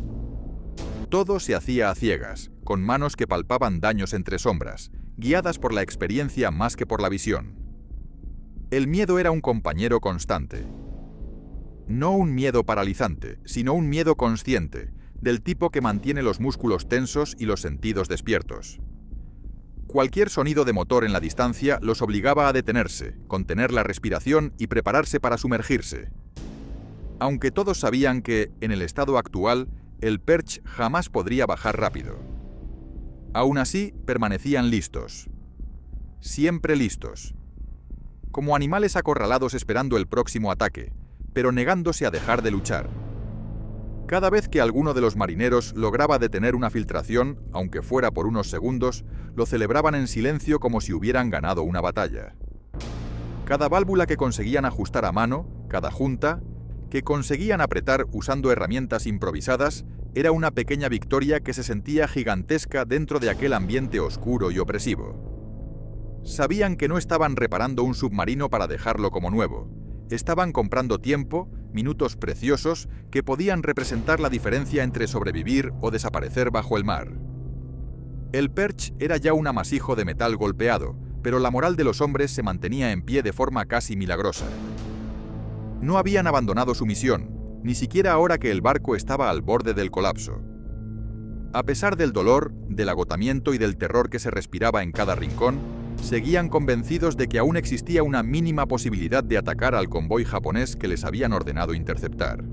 Speaker 1: Todo se hacía a ciegas, con manos que palpaban daños entre sombras, guiadas por la experiencia más que por la visión. El miedo era un compañero constante. No un miedo paralizante, sino un miedo consciente, del tipo que mantiene los músculos tensos y los sentidos despiertos. Cualquier sonido de motor en la distancia los obligaba a detenerse, contener la respiración y prepararse para sumergirse. Aunque todos sabían que, en el estado actual, el Perch jamás podría bajar rápido. Aún así, permanecían listos. Siempre listos. Como animales acorralados esperando el próximo ataque, pero negándose a dejar de luchar. Cada vez que alguno de los marineros lograba detener una filtración, aunque fuera por unos segundos, lo celebraban en silencio como si hubieran ganado una batalla. Cada válvula que conseguían ajustar a mano, cada junta, que conseguían apretar usando herramientas improvisadas, era una pequeña victoria que se sentía gigantesca dentro de aquel ambiente oscuro y opresivo. Sabían que no estaban reparando un submarino para dejarlo como nuevo. Estaban comprando tiempo, minutos preciosos que podían representar la diferencia entre sobrevivir o desaparecer bajo el mar. El Perch era ya un amasijo de metal golpeado, pero la moral de los hombres se mantenía en pie de forma casi milagrosa. No habían abandonado su misión, ni siquiera ahora que el barco estaba al borde del colapso. A pesar del dolor, del agotamiento y del terror que se respiraba en cada rincón, seguían convencidos de que aún existía una mínima posibilidad de atacar al convoy japonés que les habían ordenado interceptar.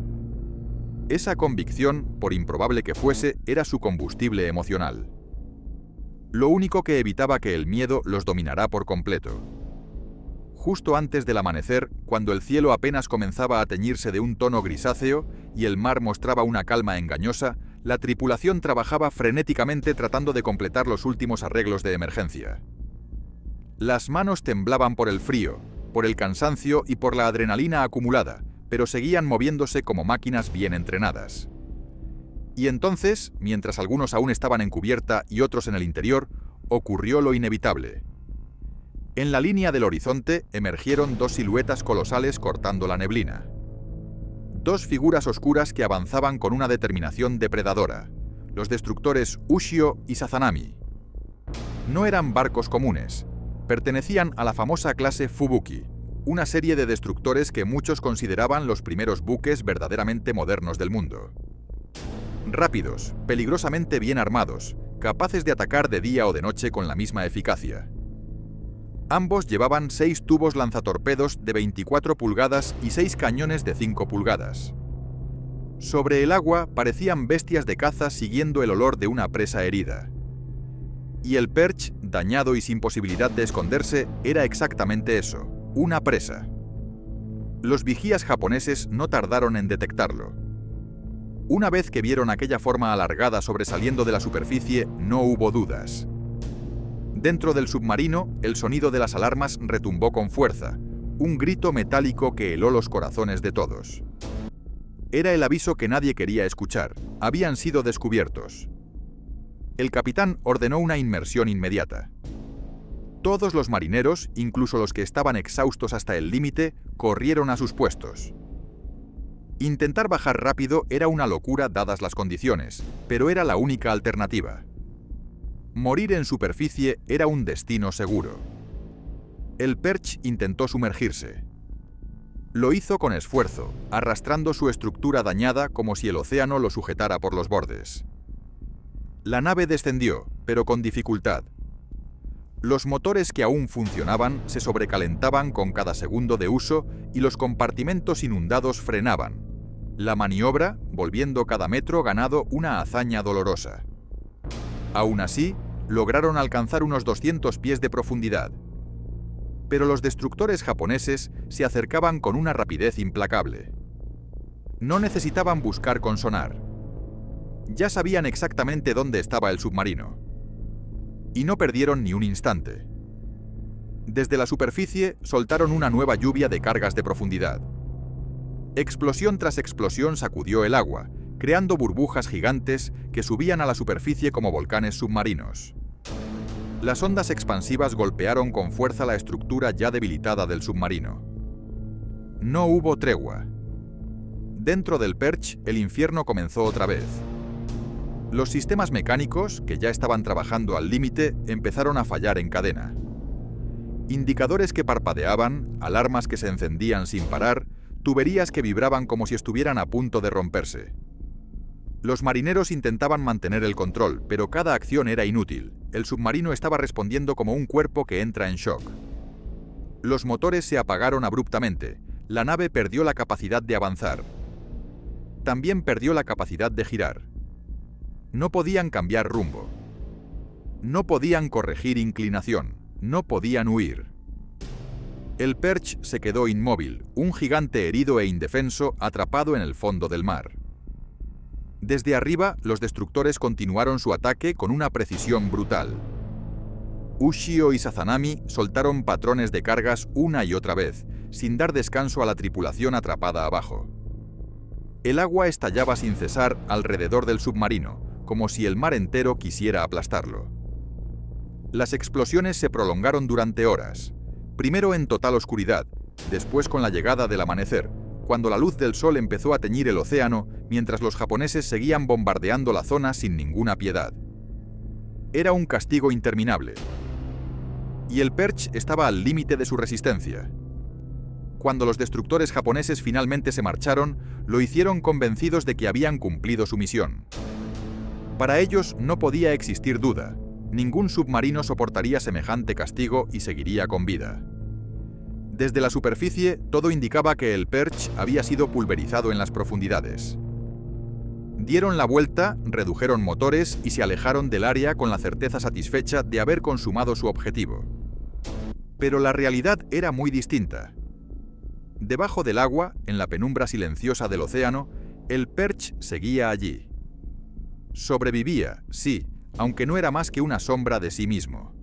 Speaker 1: Esa convicción, por improbable que fuese, era su combustible emocional. Lo único que evitaba que el miedo los dominara por completo. Justo antes del amanecer, cuando el cielo apenas comenzaba a teñirse de un tono grisáceo y el mar mostraba una calma engañosa, la tripulación trabajaba frenéticamente tratando de completar los últimos arreglos de emergencia. Las manos temblaban por el frío, por el cansancio y por la adrenalina acumulada, pero seguían moviéndose como máquinas bien entrenadas. Y entonces, mientras algunos aún estaban en cubierta y otros en el interior, ocurrió lo inevitable. En la línea del horizonte emergieron dos siluetas colosales cortando la neblina. Dos figuras oscuras que avanzaban con una determinación depredadora, los destructores Ushio y Sazanami. No eran barcos comunes. Pertenecían a la famosa clase Fubuki, una serie de destructores que muchos consideraban los primeros buques verdaderamente modernos del mundo. Rápidos, peligrosamente bien armados, capaces de atacar de día o de noche con la misma eficacia. Ambos llevaban 6 tubos lanzatorpedos de 24 pulgadas y 6 cañones de 5 pulgadas. Sobre el agua parecían bestias de caza siguiendo el olor de una presa herida. Y el Perch, dañado y sin posibilidad de esconderse, era exactamente eso, una presa. Los vigías japoneses no tardaron en detectarlo. Una vez que vieron aquella forma alargada sobresaliendo de la superficie, no hubo dudas. Dentro del submarino, el sonido de las alarmas retumbó con fuerza, un grito metálico que heló los corazones de todos. Era el aviso que nadie quería escuchar, habían sido descubiertos. El capitán ordenó una inmersión inmediata. Todos los marineros, incluso los que estaban exhaustos hasta el límite, corrieron a sus puestos. Intentar bajar rápido era una locura dadas las condiciones, pero era la única alternativa. Morir en superficie era un destino seguro. El Perch intentó sumergirse. Lo hizo con esfuerzo, arrastrando su estructura dañada como si el océano lo sujetara por los bordes. La nave descendió, pero con dificultad. Los motores que aún funcionaban se sobrecalentaban con cada segundo de uso y los compartimentos inundados frenaban. La maniobra, volviendo cada metro ganado una hazaña dolorosa. Aún así, lograron alcanzar unos 200 pies de profundidad. Pero los destructores japoneses se acercaban con una rapidez implacable. No necesitaban buscar con sonar. Ya sabían exactamente dónde estaba el submarino. Y no perdieron ni un instante. Desde la superficie soltaron una nueva lluvia de cargas de profundidad. Explosión tras explosión sacudió el agua, creando burbujas gigantes que subían a la superficie como volcanes submarinos. Las ondas expansivas golpearon con fuerza la estructura ya debilitada del submarino. No hubo tregua. Dentro del Perch, el infierno comenzó otra vez. Los sistemas mecánicos, que ya estaban trabajando al límite, empezaron a fallar en cadena. Indicadores que parpadeaban, alarmas que se encendían sin parar, tuberías que vibraban como si estuvieran a punto de romperse. Los marineros intentaban mantener el control, pero cada acción era inútil. El submarino estaba respondiendo como un cuerpo que entra en shock. Los motores se apagaron abruptamente. La nave perdió la capacidad de avanzar. También perdió la capacidad de girar. No podían cambiar rumbo. No podían corregir inclinación. No podían huir. El Perch se quedó inmóvil, un gigante herido e indefenso atrapado en el fondo del mar. Desde arriba, los destructores continuaron su ataque con una precisión brutal. Ushio y Sazanami soltaron patrones de cargas una y otra vez, sin dar descanso a la tripulación atrapada abajo. El agua estallaba sin cesar alrededor del submarino, como si el mar entero quisiera aplastarlo. Las explosiones se prolongaron durante horas, primero en total oscuridad, después con la llegada del amanecer, cuando la luz del sol empezó a teñir el océano mientras los japoneses seguían bombardeando la zona sin ninguna piedad. Era un castigo interminable. Y el Perch estaba al límite de su resistencia. Cuando los destructores japoneses finalmente se marcharon, lo hicieron convencidos de que habían cumplido su misión. Para ellos no podía existir duda. Ningún submarino soportaría semejante castigo y seguiría con vida. Desde la superficie, todo indicaba que el Perch había sido pulverizado en las profundidades. Dieron la vuelta, redujeron motores y se alejaron del área con la certeza satisfecha de haber consumado su objetivo. Pero la realidad era muy distinta. Debajo del agua, en la penumbra silenciosa del océano, el Perch seguía allí. Sobrevivía, sí, aunque no era más que una sombra de sí mismo.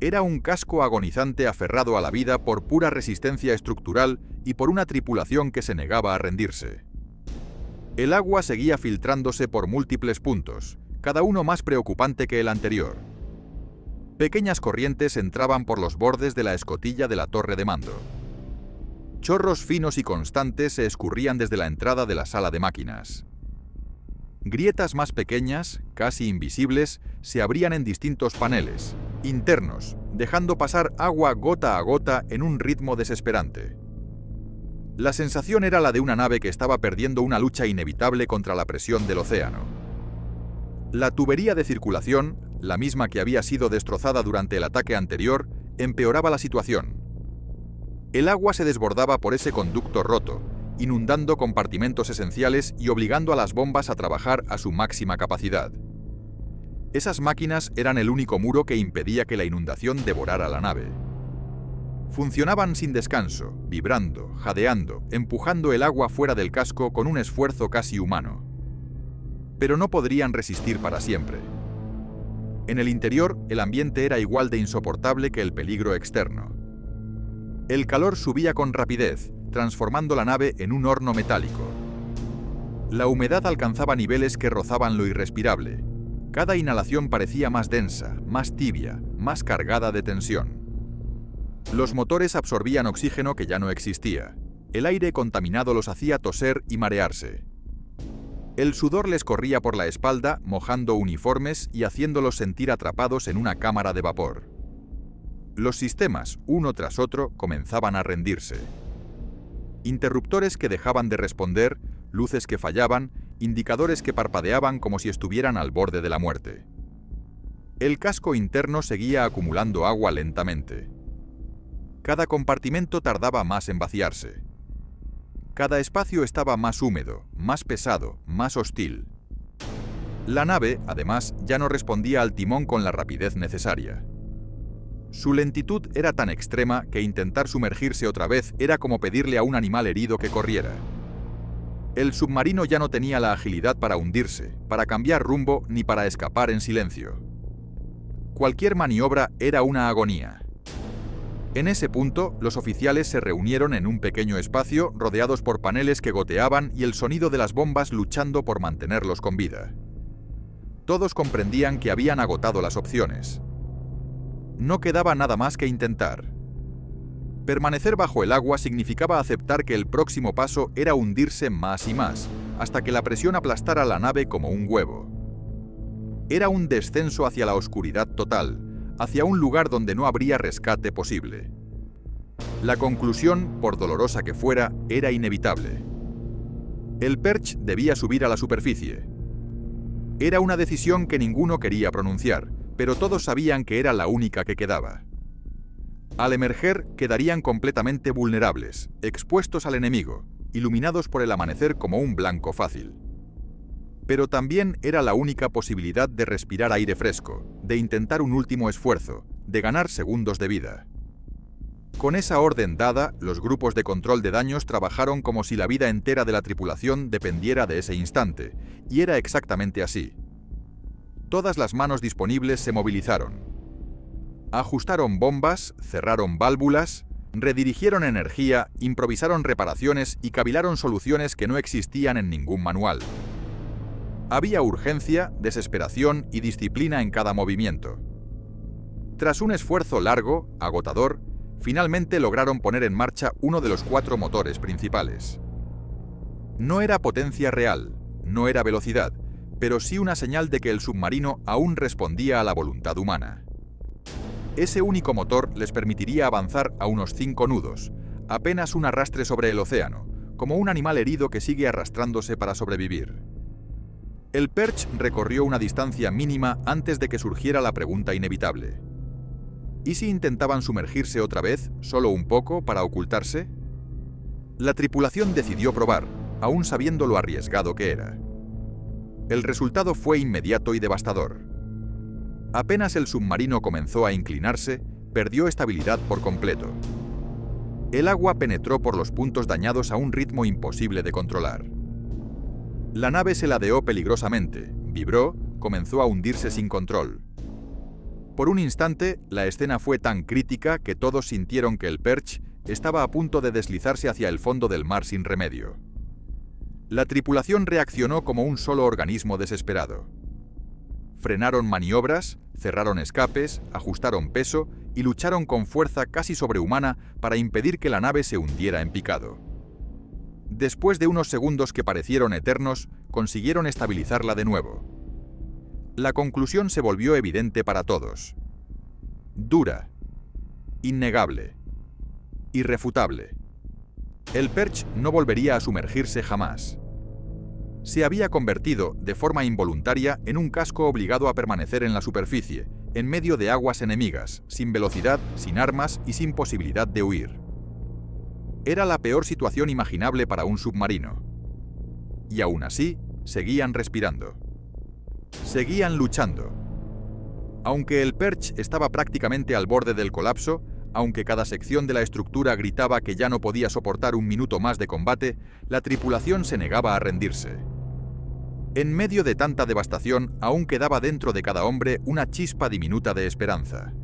Speaker 1: Era un casco agonizante aferrado a la vida por pura resistencia estructural y por una tripulación que se negaba a rendirse. El agua seguía filtrándose por múltiples puntos, cada uno más preocupante que el anterior. Pequeñas corrientes entraban por los bordes de la escotilla de la torre de mando. Chorros finos y constantes se escurrían desde la entrada de la sala de máquinas. Grietas más pequeñas, casi invisibles, se abrían en distintos paneles, internos, dejando pasar agua gota a gota en un ritmo desesperante. La sensación era la de una nave que estaba perdiendo una lucha inevitable contra la presión del océano. La tubería de circulación, la misma que había sido destrozada durante el ataque anterior, empeoraba la situación. El agua se desbordaba por ese conducto roto, inundando compartimentos esenciales y obligando a las bombas a trabajar a su máxima capacidad. Esas máquinas eran el único muro que impedía que la inundación devorara la nave. Funcionaban sin descanso, vibrando, jadeando, empujando el agua fuera del casco con un esfuerzo casi humano. Pero no podrían resistir para siempre. En el interior, el ambiente era igual de insoportable que el peligro externo. El calor subía con rapidez, transformando la nave en un horno metálico. La humedad alcanzaba niveles que rozaban lo irrespirable. Cada inhalación parecía más densa, más tibia, más cargada de tensión. Los motores absorbían oxígeno que ya no existía. El aire contaminado los hacía toser y marearse. El sudor les corría por la espalda, mojando uniformes y haciéndolos sentir atrapados en una cámara de vapor. Los sistemas, uno tras otro, comenzaban a rendirse. Interruptores que dejaban de responder, luces que fallaban, indicadores que parpadeaban como si estuvieran al borde de la muerte. El casco interno seguía acumulando agua lentamente. Cada compartimento tardaba más en vaciarse. Cada espacio estaba más húmedo, más pesado, más hostil. La nave, además, ya no respondía al timón con la rapidez necesaria. Su lentitud era tan extrema que intentar sumergirse otra vez era como pedirle a un animal herido que corriera. El submarino ya no tenía la agilidad para hundirse, para cambiar rumbo ni para escapar en silencio. Cualquier maniobra era una agonía. En ese punto, los oficiales se reunieron en un pequeño espacio rodeados por paneles que goteaban y el sonido de las bombas luchando por mantenerlos con vida. Todos comprendían que habían agotado las opciones. No quedaba nada más que intentar. Permanecer bajo el agua significaba aceptar que el próximo paso era hundirse más y más, hasta que la presión aplastara la nave como un huevo. Era un descenso hacia la oscuridad total, hacia un lugar donde no habría rescate posible. La conclusión, por dolorosa que fuera, era inevitable. El Perch debía subir a la superficie. Era una decisión que ninguno quería pronunciar, pero todos sabían que era la única que quedaba. Al emerger, quedarían completamente vulnerables, expuestos al enemigo, iluminados por el amanecer como un blanco fácil. Pero también era la única posibilidad de respirar aire fresco, de intentar un último esfuerzo, de ganar segundos de vida. Con esa orden dada, los grupos de control de daños trabajaron como si la vida entera de la tripulación dependiera de ese instante, y era exactamente así. Todas las manos disponibles se movilizaron. Ajustaron bombas, cerraron válvulas, redirigieron energía, improvisaron reparaciones y cavilaron soluciones que no existían en ningún manual. Había urgencia, desesperación y disciplina en cada movimiento. Tras un esfuerzo largo, agotador, finalmente lograron poner en marcha uno de los 4 motores principales. No era potencia real, no era velocidad, pero sí una señal de que el submarino aún respondía a la voluntad humana. Ese único motor les permitiría avanzar a unos 5 nudos, apenas un arrastre sobre el océano, como un animal herido que sigue arrastrándose para sobrevivir. El Perch recorrió una distancia mínima antes de que surgiera la pregunta inevitable. ¿Y si intentaban sumergirse otra vez, solo un poco, para ocultarse? La tripulación decidió probar, aún sabiendo lo arriesgado que era. El resultado fue inmediato y devastador. Apenas el submarino comenzó a inclinarse, perdió estabilidad por completo. El agua penetró por los puntos dañados a un ritmo imposible de controlar. La nave se ladeó peligrosamente, vibró, comenzó a hundirse sin control. Por un instante, la escena fue tan crítica que todos sintieron que el Perch estaba a punto de deslizarse hacia el fondo del mar sin remedio. La tripulación reaccionó como un solo organismo desesperado. Frenaron maniobras, cerraron escapes, ajustaron peso y lucharon con fuerza casi sobrehumana para impedir que la nave se hundiera en picado. Después de unos segundos que parecieron eternos, consiguieron estabilizarla de nuevo. La conclusión se volvió evidente para todos. Dura, innegable, irrefutable. El Perch no volvería a sumergirse jamás. Se había convertido, de forma involuntaria, en un casco obligado a permanecer en la superficie, en medio de aguas enemigas, sin velocidad, sin armas y sin posibilidad de huir. Era la peor situación imaginable para un submarino. Y aún así, seguían respirando. Seguían luchando. Aunque el Perch estaba prácticamente al borde del colapso, aunque cada sección de la estructura gritaba que ya no podía soportar un minuto más de combate, la tripulación se negaba a rendirse. En medio de tanta devastación, aún quedaba dentro de cada hombre una chispa diminuta de esperanza.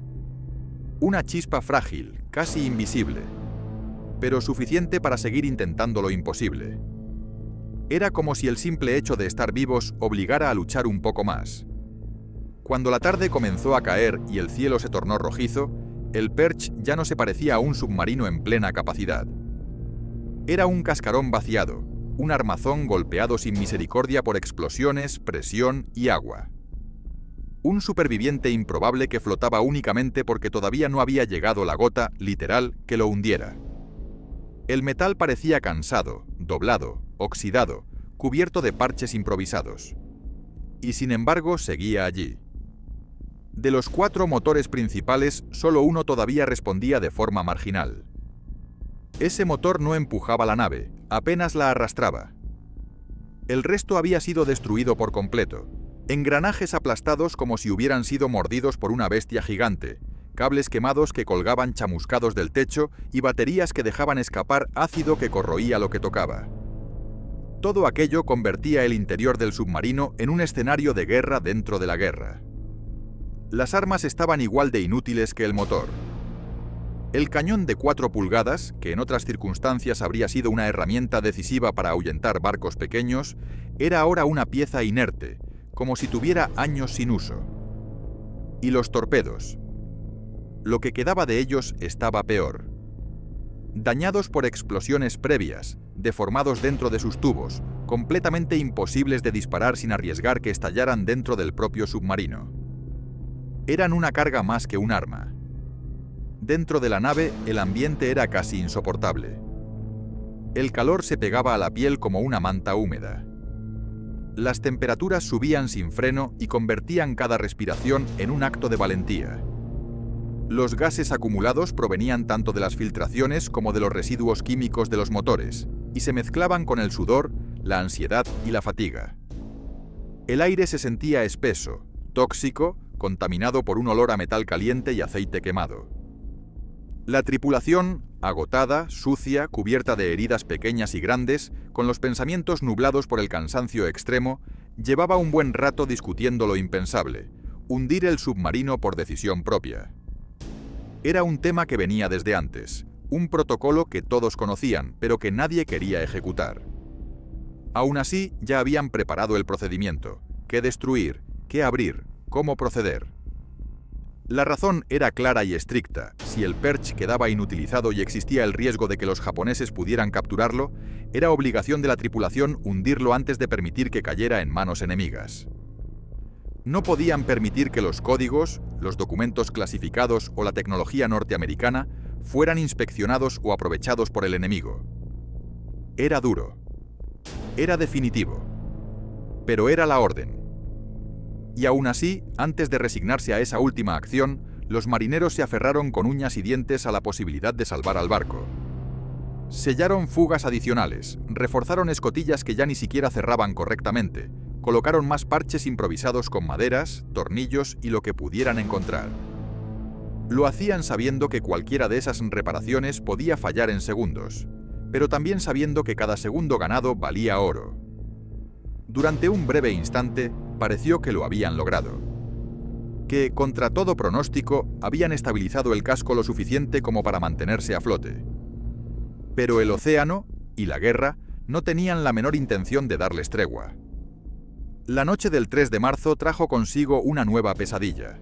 Speaker 1: Una chispa frágil, casi invisible, pero suficiente para seguir intentando lo imposible. Era como si el simple hecho de estar vivos obligara a luchar un poco más. Cuando la tarde comenzó a caer y el cielo se tornó rojizo, el Perch ya no se parecía a un submarino en plena capacidad. Era un cascarón vaciado, un armazón golpeado sin misericordia por explosiones, presión y agua. Un superviviente improbable que flotaba únicamente porque todavía no había llegado la gota, literal, que lo hundiera. El metal parecía cansado, doblado, oxidado, cubierto de parches improvisados. Y sin embargo seguía allí. De los 4 motores principales, solo uno todavía respondía de forma marginal. Ese motor no empujaba la nave, apenas la arrastraba. El resto había sido destruido por completo. Engranajes aplastados como si hubieran sido mordidos por una bestia gigante, cables quemados que colgaban chamuscados del techo y baterías que dejaban escapar ácido que corroía lo que tocaba. Todo aquello convertía el interior del submarino en un escenario de guerra dentro de la guerra. Las armas estaban igual de inútiles que el motor. El cañón de 4 pulgadas, que en otras circunstancias habría sido una herramienta decisiva para ahuyentar barcos pequeños, era ahora una pieza inerte, como si tuviera años sin uso. Y los torpedos. Lo que quedaba de ellos estaba peor. Dañados por explosiones previas, deformados dentro de sus tubos, completamente imposibles de disparar sin arriesgar que estallaran dentro del propio submarino. Eran una carga más que un arma. Dentro de la nave, el ambiente era casi insoportable. El calor se pegaba a la piel como una manta húmeda. Las temperaturas subían sin freno y convertían cada respiración en un acto de valentía. Los gases acumulados provenían tanto de las filtraciones como de los residuos químicos de los motores, y se mezclaban con el sudor, la ansiedad y la fatiga. El aire se sentía espeso, tóxico, contaminado por un olor a metal caliente y aceite quemado. La tripulación, agotada, sucia, cubierta de heridas pequeñas y grandes, con los pensamientos nublados por el cansancio extremo, llevaba un buen rato discutiendo lo impensable: hundir el submarino por decisión propia. Era un tema que venía desde antes, un protocolo que todos conocían, pero que nadie quería ejecutar. Aún así, ya habían preparado el procedimiento: qué destruir, qué abrir, cómo proceder. La razón era clara y estricta: si el Perch quedaba inutilizado y existía el riesgo de que los japoneses pudieran capturarlo, era obligación de la tripulación hundirlo antes de permitir que cayera en manos enemigas. No podían permitir que los códigos, los documentos clasificados o la tecnología norteamericana fueran inspeccionados o aprovechados por el enemigo. Era duro. Era definitivo. Pero era la orden. Y aún así, antes de resignarse a esa última acción, los marineros se aferraron con uñas y dientes a la posibilidad de salvar al barco. Sellaron fugas adicionales, reforzaron escotillas que ya ni siquiera cerraban correctamente, colocaron más parches improvisados con maderas, tornillos y lo que pudieran encontrar. Lo hacían sabiendo que cualquiera de esas reparaciones podía fallar en segundos, pero también sabiendo que cada segundo ganado valía oro. Durante un breve instante, pareció que lo habían logrado. Que, contra todo pronóstico, habían estabilizado el casco lo suficiente como para mantenerse a flote. Pero el océano y la guerra no tenían la menor intención de darles tregua. La noche del 3 de marzo trajo consigo una nueva pesadilla.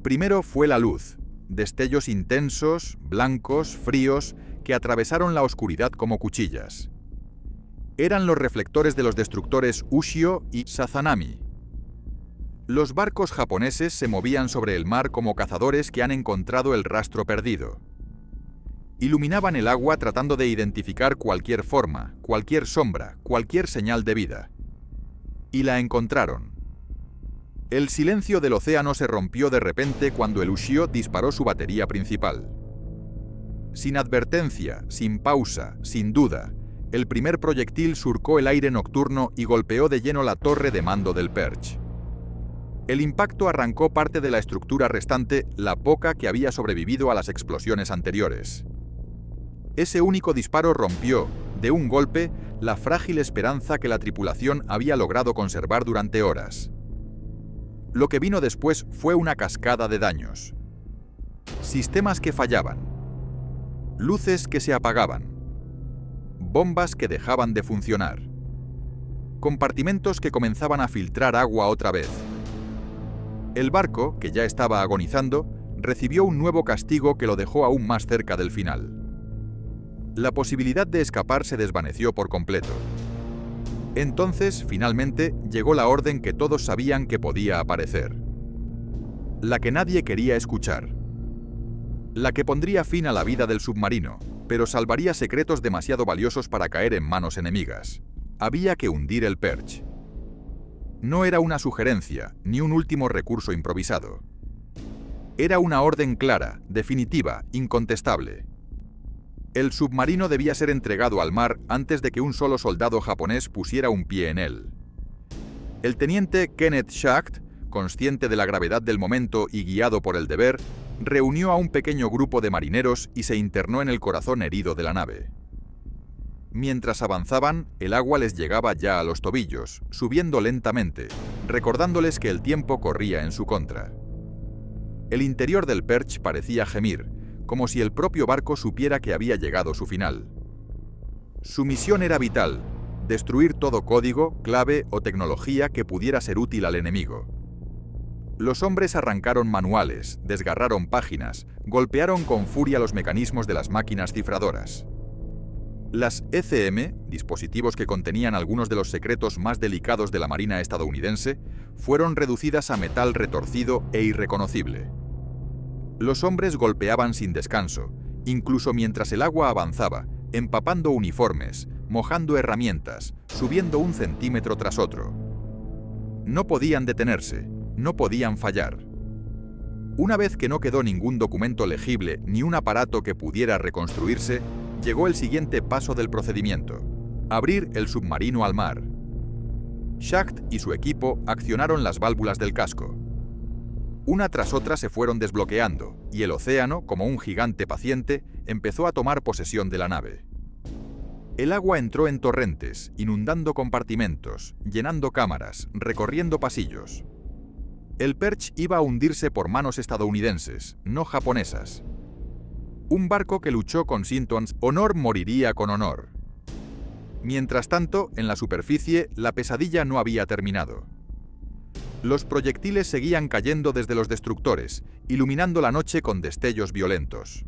Speaker 1: Primero fue la luz, destellos intensos, blancos, fríos, que atravesaron la oscuridad como cuchillas. Eran los reflectores de los destructores Ushio y Sazanami. Los barcos japoneses se movían sobre el mar como cazadores que han encontrado el rastro perdido. Iluminaban el agua tratando de identificar cualquier forma, cualquier sombra, cualquier señal de vida. Y la encontraron. El silencio del océano se rompió de repente cuando el Ushio disparó su batería principal. Sin advertencia, sin pausa, sin duda, el primer proyectil surcó el aire nocturno y golpeó de lleno la torre de mando del Perch. El impacto arrancó parte de la estructura restante, la poca que había sobrevivido a las explosiones anteriores. Ese único disparo rompió, de un golpe, la frágil esperanza que la tripulación había logrado conservar durante horas. Lo que vino después fue una cascada de daños. Sistemas que fallaban. Luces que se apagaban. Bombas que dejaban de funcionar. Compartimentos que comenzaban a filtrar agua otra vez. El barco, que ya estaba agonizando, recibió un nuevo castigo que lo dejó aún más cerca del final. La posibilidad de escapar se desvaneció por completo. Entonces, finalmente, llegó la orden que todos sabían que podía aparecer. La que nadie quería escuchar. La que pondría fin a la vida del submarino, pero salvaría secretos demasiado valiosos para caer en manos enemigas. Había que hundir el Perch. No era una sugerencia, ni un último recurso improvisado. Era una orden clara, definitiva, incontestable. El submarino debía ser entregado al mar antes de que un solo soldado japonés pusiera un pie en él. El teniente Kenneth Schacht, consciente de la gravedad del momento y guiado por el deber, reunió a un pequeño grupo de marineros y se internó en el corazón herido de la nave. Mientras avanzaban, el agua les llegaba ya a los tobillos, subiendo lentamente, recordándoles que el tiempo corría en su contra. El interior del Perch parecía gemir, como si el propio barco supiera que había llegado su final. Su misión era vital: destruir todo código, clave o tecnología que pudiera ser útil al enemigo. Los hombres arrancaron manuales, desgarraron páginas, golpearon con furia los mecanismos de las máquinas cifradoras. Las ECM, dispositivos que contenían algunos de los secretos más delicados de la Marina estadounidense, fueron reducidas a metal retorcido e irreconocible. Los hombres golpeaban sin descanso, incluso mientras el agua avanzaba, empapando uniformes, mojando herramientas, subiendo un centímetro tras otro. No podían detenerse, no podían fallar. Una vez que no quedó ningún documento legible ni un aparato que pudiera reconstruirse, llegó el siguiente paso del procedimiento: abrir el submarino al mar. Schacht y su equipo accionaron las válvulas del casco. Una tras otra se fueron desbloqueando, y el océano, como un gigante paciente, empezó a tomar posesión de la nave. El agua entró en torrentes, inundando compartimentos, llenando cámaras, recorriendo pasillos. El Perch iba a hundirse por manos estadounidenses, no japonesas. Un barco que luchó con Sinton's honor moriría con honor. Mientras tanto, en la superficie, la pesadilla no había terminado. Los proyectiles seguían cayendo desde los destructores, iluminando la noche con destellos violentos.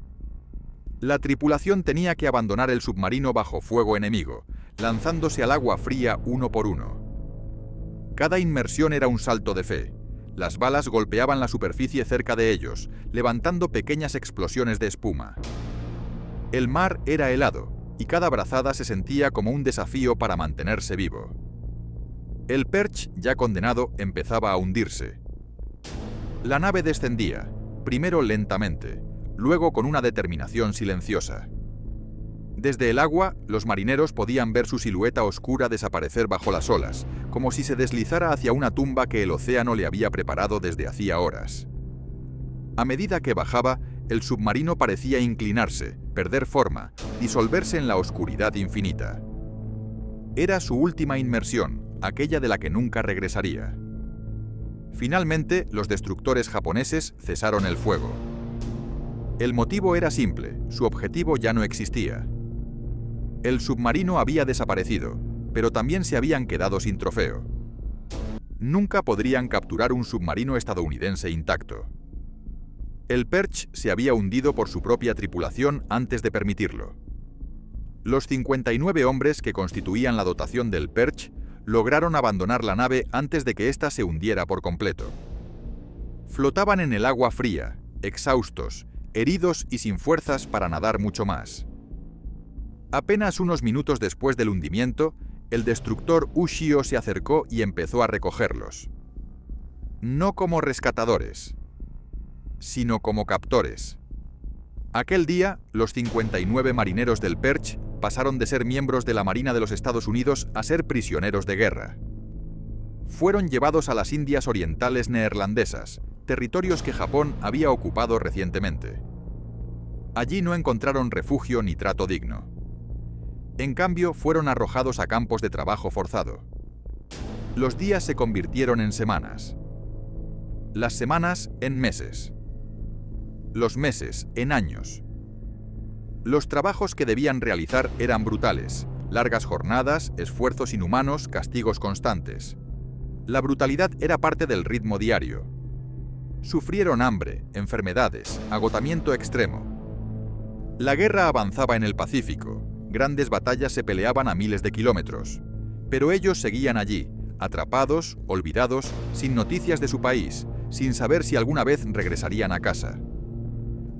Speaker 1: La tripulación tenía que abandonar el submarino bajo fuego enemigo, lanzándose al agua fría uno por uno. Cada inmersión era un salto de fe. Las balas golpeaban la superficie cerca de ellos, levantando pequeñas explosiones de espuma. El mar era helado, y cada brazada se sentía como un desafío para mantenerse vivo. El Perch, ya condenado, empezaba a hundirse. La nave descendía, primero lentamente, luego con una determinación silenciosa. Desde el agua, los marineros podían ver su silueta oscura desaparecer bajo las olas, como si se deslizara hacia una tumba que el océano le había preparado desde hacía horas. A medida que bajaba, el submarino parecía inclinarse, perder forma, disolverse en la oscuridad infinita. Era su última inmersión, aquella de la que nunca regresaría. Finalmente, los destructores japoneses cesaron el fuego. El motivo era simple, su objetivo ya no existía. El submarino había desaparecido, pero también se habían quedado sin trofeo. Nunca podrían capturar un submarino estadounidense intacto. El Perch se había hundido por su propia tripulación antes de permitirlo. Los 59 hombres que constituían la dotación del Perch lograron abandonar la nave antes de que ésta se hundiera por completo. Flotaban en el agua fría, exhaustos, heridos y sin fuerzas para nadar mucho más. Apenas unos minutos después del hundimiento, el destructor Ushio se acercó y empezó a recogerlos. No como rescatadores, sino como captores. Aquel día, los 59 marineros del Perch pasaron de ser miembros de la Marina de los Estados Unidos a ser prisioneros de guerra. Fueron llevados a las Indias Orientales neerlandesas, territorios que Japón había ocupado recientemente. Allí no encontraron refugio ni trato digno. En cambio, fueron arrojados a campos de trabajo forzado. Los días se convirtieron en semanas. Las semanas en meses. Los meses en años. Los trabajos que debían realizar eran brutales: largas jornadas, esfuerzos inhumanos, castigos constantes. La brutalidad era parte del ritmo diario. Sufrieron hambre, enfermedades, agotamiento extremo. La guerra avanzaba en el Pacífico. Grandes batallas se peleaban a miles de kilómetros. Pero ellos seguían allí, atrapados, olvidados, sin noticias de su país, sin saber si alguna vez regresarían a casa.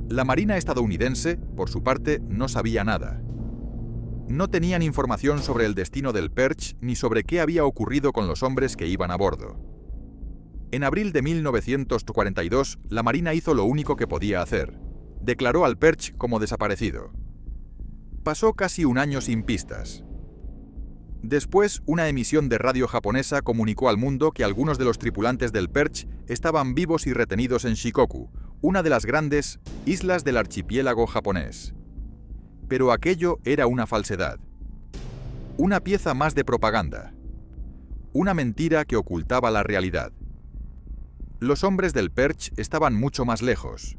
Speaker 1: La Marina estadounidense, por su parte, no sabía nada. No tenían información sobre el destino del Perch ni sobre qué había ocurrido con los hombres que iban a bordo. En abril de 1942, la Marina hizo lo único que podía hacer: declaró al Perch como desaparecido. Pasó casi un año sin pistas. Después, una emisión de radio japonesa comunicó al mundo que algunos de los tripulantes del Perch estaban vivos y retenidos en Shikoku, una de las grandes islas del archipiélago japonés. Pero aquello era una falsedad. Una pieza más de propaganda. Una mentira que ocultaba la realidad. Los hombres del Perch estaban mucho más lejos.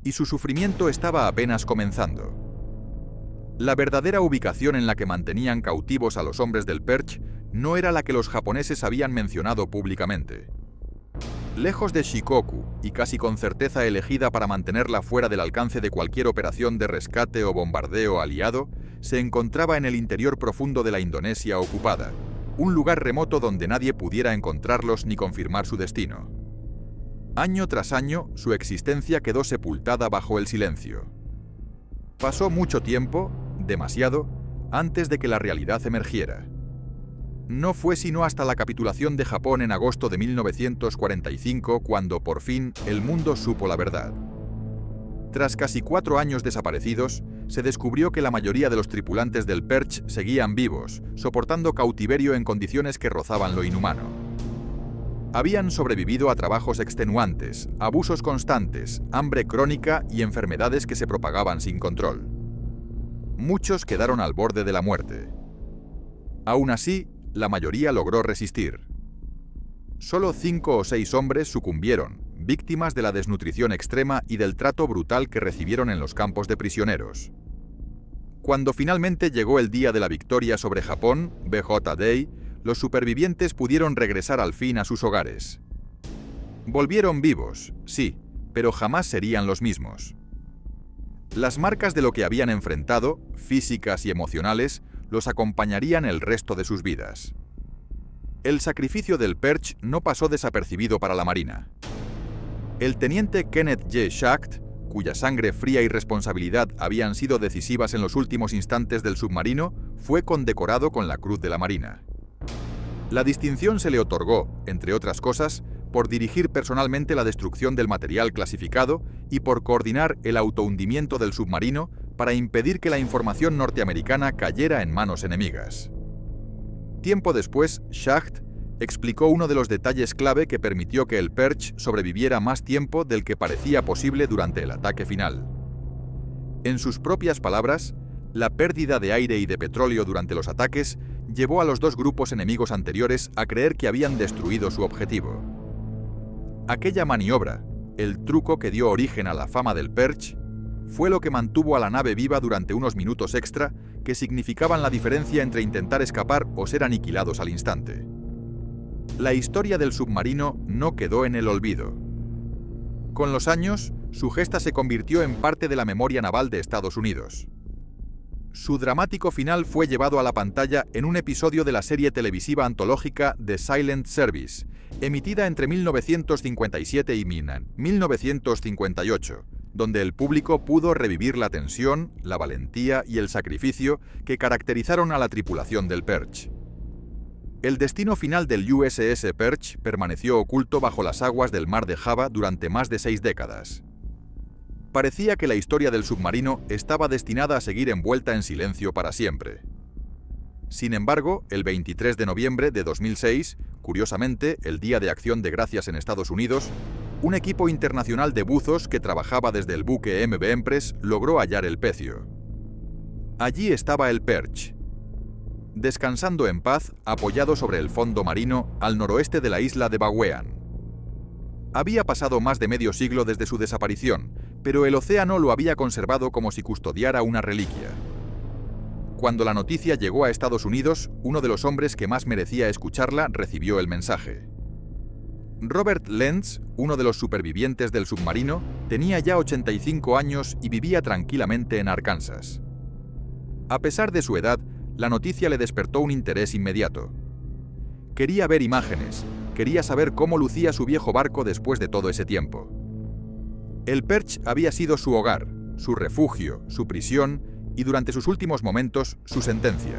Speaker 1: Y su sufrimiento estaba apenas comenzando. La verdadera ubicación en la que mantenían cautivos a los hombres del Perch no era la que los japoneses habían mencionado públicamente. Lejos de Shikoku, y casi con certeza elegida para mantenerla fuera del alcance de cualquier operación de rescate o bombardeo aliado, se encontraba en el interior profundo de la Indonesia ocupada, un lugar remoto donde nadie pudiera encontrarlos ni confirmar su destino. Año tras año, su existencia quedó sepultada bajo el silencio. Pasó mucho tiempo, demasiado, antes de que la realidad emergiera. No fue sino hasta la capitulación de Japón en agosto de 1945 cuando, por fin, el mundo supo la verdad. Tras casi 4 años desaparecidos, se descubrió que la mayoría de los tripulantes del Perch seguían vivos, soportando cautiverio en condiciones que rozaban lo inhumano. Habían sobrevivido a trabajos extenuantes, abusos constantes, hambre crónica y enfermedades que se propagaban sin control. Muchos quedaron al borde de la muerte. Aún así, la mayoría logró resistir. Solo 5 o 6 hombres sucumbieron, víctimas de la desnutrición extrema y del trato brutal que recibieron en los campos de prisioneros. Cuando finalmente llegó el día de la victoria sobre Japón, BJ Day, los supervivientes pudieron regresar al fin a sus hogares. Volvieron vivos, sí, pero jamás serían los mismos. Las marcas de lo que habían enfrentado, físicas y emocionales, los acompañarían el resto de sus vidas. El sacrificio del Perch no pasó desapercibido para la Marina. El teniente Kenneth J. Schacht, cuya sangre fría y responsabilidad habían sido decisivas en los últimos instantes del submarino, fue condecorado con la Cruz de la Marina. La distinción se le otorgó, entre otras cosas, por dirigir personalmente la destrucción del material clasificado y por coordinar el autohundimiento del submarino para impedir que la información norteamericana cayera en manos enemigas. Tiempo después, Schacht explicó uno de los detalles clave que permitió que el Perch sobreviviera más tiempo del que parecía posible durante el ataque final. En sus propias palabras, la pérdida de aire y de petróleo durante los ataques llevó a los dos grupos enemigos anteriores a creer que habían destruido su objetivo. Aquella maniobra, el truco que dio origen a la fama del Perch, fue lo que mantuvo a la nave viva durante unos minutos extra que significaban la diferencia entre intentar escapar o ser aniquilados al instante. La historia del submarino no quedó en el olvido. Con los años, su gesta se convirtió en parte de la memoria naval de Estados Unidos. Su dramático final fue llevado a la pantalla en un episodio de la serie televisiva antológica The Silent Service, emitida entre 1957 y 1958, donde el público pudo revivir la tensión, la valentía y el sacrificio que caracterizaron a la tripulación del Perch. El destino final del USS Perch permaneció oculto bajo las aguas del mar de Java durante más de 6 décadas. Parecía que la historia del submarino estaba destinada a seguir envuelta en silencio para siempre. Sin embargo, el 23 de noviembre de 2006, curiosamente, el Día de Acción de Gracias en Estados Unidos, un equipo internacional de buzos que trabajaba desde el buque MV Empress logró hallar el pecio. Allí estaba el Perch, descansando en paz, apoyado sobre el fondo marino al noroeste de la isla de Bawean. Había pasado más de medio siglo desde su desaparición, pero el océano lo había conservado como si custodiara una reliquia. Cuando la noticia llegó a Estados Unidos, uno de los hombres que más merecía escucharla recibió el mensaje. Robert Lenz, uno de los supervivientes del submarino, tenía ya 85 años y vivía tranquilamente en Arkansas. A pesar de su edad, la noticia le despertó un interés inmediato. Quería ver imágenes, quería saber cómo lucía su viejo barco después de todo ese tiempo. El Perch había sido su hogar, su refugio, su prisión y durante sus últimos momentos, su sentencia.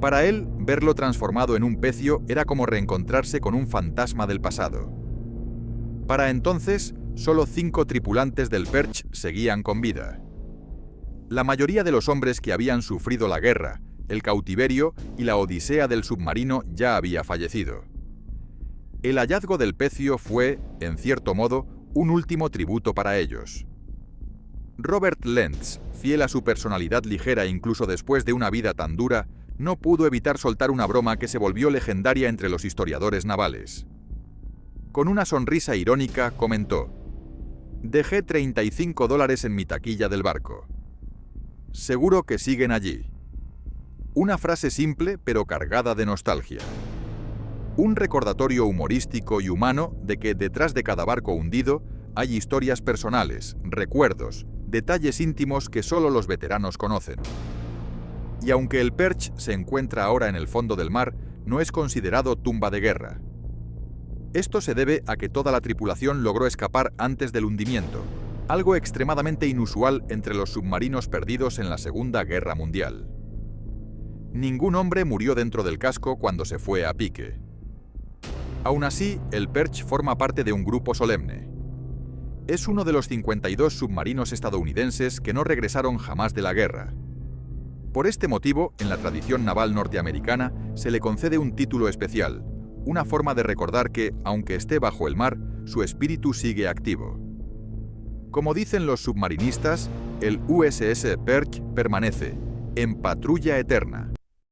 Speaker 1: Para él, verlo transformado en un pecio era como reencontrarse con un fantasma del pasado. Para entonces, solo 5 tripulantes del Perch seguían con vida. La mayoría de los hombres que habían sufrido la guerra, el cautiverio y la odisea del submarino ya había fallecido. El hallazgo del pecio fue, en cierto modo, un último tributo para ellos. Robert Lenz, fiel a su personalidad ligera incluso después de una vida tan dura, no pudo evitar soltar una broma que se volvió legendaria entre los historiadores navales. Con una sonrisa irónica comentó: «Dejé $35 en mi taquilla del barco. Seguro que siguen allí». Una frase simple pero cargada de nostalgia. Un recordatorio humorístico y humano de que detrás de cada barco hundido hay historias personales, recuerdos, detalles íntimos que solo los veteranos conocen. Y aunque el Perch se encuentra ahora en el fondo del mar, no es considerado tumba de guerra. Esto se debe a que toda la tripulación logró escapar antes del hundimiento, algo extremadamente inusual entre los submarinos perdidos en la Segunda Guerra Mundial. Ningún hombre murió dentro del casco cuando se fue a pique. Aún así, el Perch forma parte de un grupo solemne. Es uno de los 52 submarinos estadounidenses que no regresaron jamás de la guerra. Por este motivo, en la tradición naval norteamericana, se le concede un título especial, una forma de recordar que, aunque esté bajo el mar, su espíritu sigue activo. Como dicen los submarinistas, el USS Perch permanece en patrulla eterna.